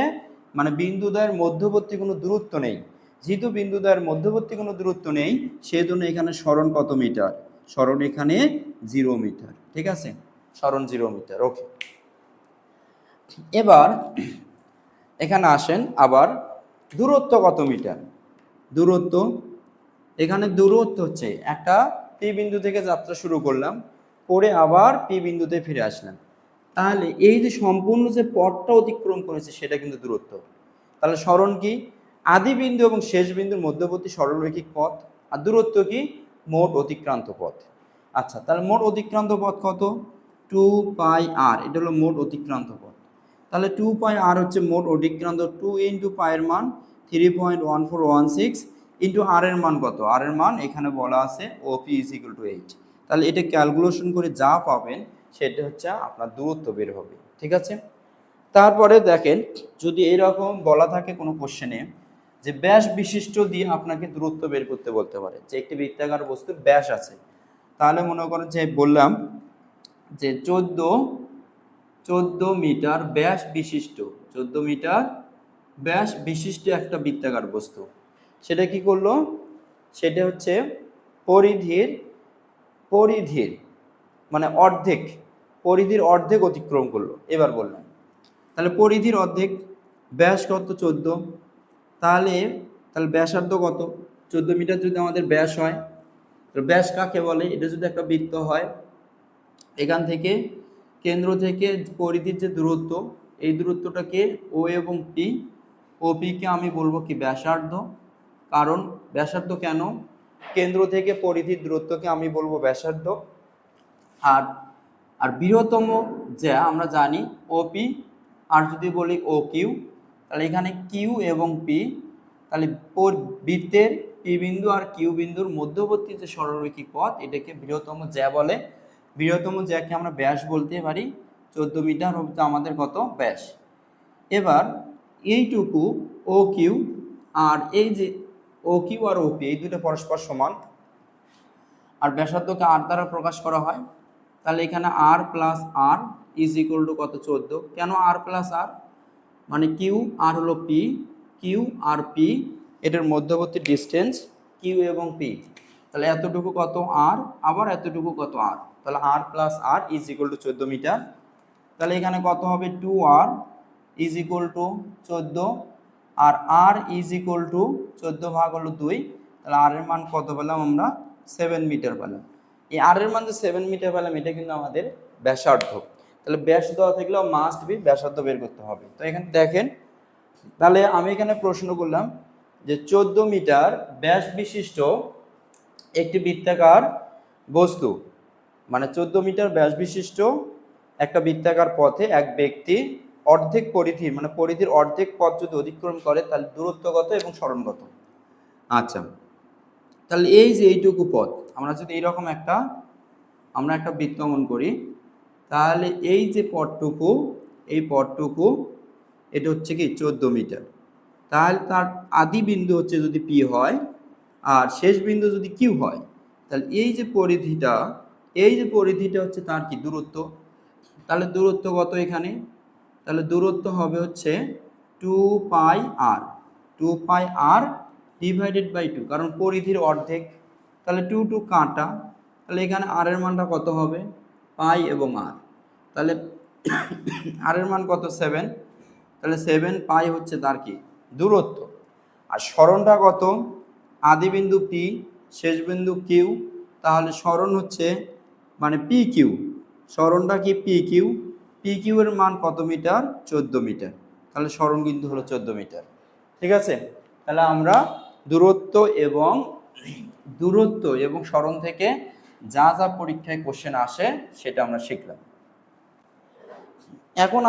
মানে বিন্দুদ্বয়ের মধ্যবর্তী কোনো দূরত্ব নেই। যেহেতু বিন্দুদ্বয়ের মধ্যবর্তী কোনো দূরত্ব নেই, সেই জন্য এখানে সরণ কত মিটার, সরণ এখানে 0 মিটার। ঠিক আছে, সরণ 0 মিটার। ওকে, এবার এখানে আসেন আবার দূরত্ব কত মিটার। দূরত্ব, এখানে দূরত্ব হচ্ছে একটা পি বিন্দু থেকে যাত্রা শুরু করলাম, করে আবার পি বিন্দুতে ফিরে আসলাম, তাহলে এই যে সম্পূর্ণ যে পথটা অতিক্রম করেছে সেটা কিন্তু দূরত্ব। তাহলে সরণ কি, আদি বিন্দু এবং শেষ বিন্দুর মধ্যবর্তী সরলরৈখিক পথ, আর দূরত্ব কি, মোট অতিক্রান্ত পথ। আচ্ছা, তাহলে মোট অতিক্রান্ত পথ কত, 2πr, এটা হলো মোট অতিক্রান্ত পথ। তাহলে 2πr হচ্ছে মোট অতিক্রান্ত, 2 ইন্টু পায়ের মান 3.1416 ইন্টু আর এর মান কত, আর এর মান এখানে বলা আছে ওপি ইজ ইকুয়াল টু 8। তাহলে এটা ক্যালকুলেশন করে যা পাবেন সেটা হচ্ছে আপনার দূরত্ব বের হবে। ঠিক আছে, তারপরে দেখেন যদি এরকম বলা থাকে কোনো কোশ্চেনে যে ব্যাস বিশিষ্ট দিয়ে আপনাকে দূরত্ব বের করতে বলতে পারে, যে একটি বৃত্তাকার বস্তুর ব্যাস আছে, তাহলে মনে করেন যে বললাম যে 14 মিটার ব্যাস বিশিষ্ট, 14 মিটার ব্যাস বিশিষ্ট একটা বৃত্তাকার বস্তু, সেটা কি করলো, সেটা হচ্ছে পরিধির মানে অর্ধেক, পরিধির অর্ধেক অতিক্রম করলো। এবার বললাম তাহলে পরিধির অর্ধেক, ব্যাস কত 14, তাহলে ব্যাসার্ধ কত, 14 মিটার যদি আমাদের ব্যাস হয়, তো ব্যাস কাকে বলে, এটা যদি একটা বৃত্ত হয়, এখান থেকে কেন্দ্র থেকে পরিধির যে দূরত্ব, এই দূরত্বটাকে ও এবং পি, ও পিকে আমি বলবো কি ব্যাসার্ধ। কারণ ব্যাসার্ধ কেন, কেন্দ্র থেকে পরিধির দূরত্বকে আমি বলবো ব্যাসার্ধ। আর আর বৃহত্তম যে আমরা জানি ওপি, আর যদি বলি ও কিউ, তাহলে এখানে কিউ এবং পি, তাহলে বৃত্তের পি বিন্দু আর কিউ বিন্দুর মধ্যবর্তী যে সরলরৈখিক পথ, এটাকে বৃহত্তম জ্যা বলে। বৃহত্তম জ্যাকে আমরা ব্যাস বলতে পারি। 14 মিটার হচ্ছে আমাদের কত ব্যাস। এবার এইটুকু ও কিউ, আর এই যে ও কিউ আর ওপি, এই দুটো পরস্পর সমান, আর ব্যাসার্ধকে আর দ্বারা প্রকাশ করা হয়। তাহলে এখানে r plus r is equal to কত 14। কেন আর প্লাস আর, মানে কিউ আর হলো পি, কিউ আর পি এটার মধ্যবর্তী ডিস্টেন্স কিউ এবং পি, তাহলে এতটুকু কত আর, আবার এতটুকু কত আর, তাহলে r plus r is equal to 14 metre. তাহলে এখানে কত হবে 2r ইজ ইকুয়াল টু 14, আর r ইজ ইকুয়াল টু 14 ভাগ হলো 2, তাহলে r এর মান কত পেলাম আমরা 7 মিটার পেলাম। এই r এর মান যে 7 মিটার পেলাম এটা কিন্তু আমাদের ব্যাসার্ধ, তাহলে ব্যাস দেওয়া থাকলেও মাস্ট বি ব্যাসার্ধ বের করতে হবে। তো এখানে দেখেন, তাহলে আমি এখানে প্রশ্ন করলাম যে 14 মিটার ব্যাস বিশিষ্ট একটি বৃত্তাকার বস্তু, মানে 14 মিটার ব্যাস বিশিষ্ট একটা বৃত্তাকার পথে এক ব্যক্তি অর্ধেক পরিধি, মানে পরিধির অর্ধেক পথ যদি অতিক্রম করে তাহলে দূরত্ব কত এবং সরণ কত। আচ্ছা, তাহলে এই যে এইটুকু পথ আমরা যদি এইরকম আমরা একটা বৃত্ত অঙ্কন করি, তাহলে এই যে পথটুকু, এই পথটুকু এটা হচ্ছে কি 14 মিটার, তাহলে তার আদি বিন্দু হচ্ছে যদি পি হয় আর শেষ বিন্দু যদি কিউ হয়, তাহলে এই যে পরিধিটা, এই যে পরিধিটা হচ্ছে তার কি দূরত্ব। তাহলে দূরত্ব কত এখানে, তাহলে দূরত্ব হবে হচ্ছে 2 পাই আর ডিভাইডেড বাই 2, কারণ পরিধির অর্ধেক, তাহলে 2 কাটা, তাহলে এখানে আর এর মানটা কত হবে পাই এবং আর, তাহলে আর এর মান কত 7, তাহলে 7 পাই হচ্ছে তার কি দূরত্ব। আর সরণটা কত, আদি বিন্দু পি শেষ বিন্দু কিউ, তাহলে সরণ হচ্ছে মানে পি কিউ, সরণটা কি পি কিউ এর মান কত মিটার 14 মিটার, তাহলে সরণ কিন্তু হলো 14 মিটার। ঠিক আছে, তাহলে আমরা দূরত্ব এবং সরণ থেকে যা যা পরীক্ষায় কোশ্চেন আসে সেটা আমরা শিখলাম। এখন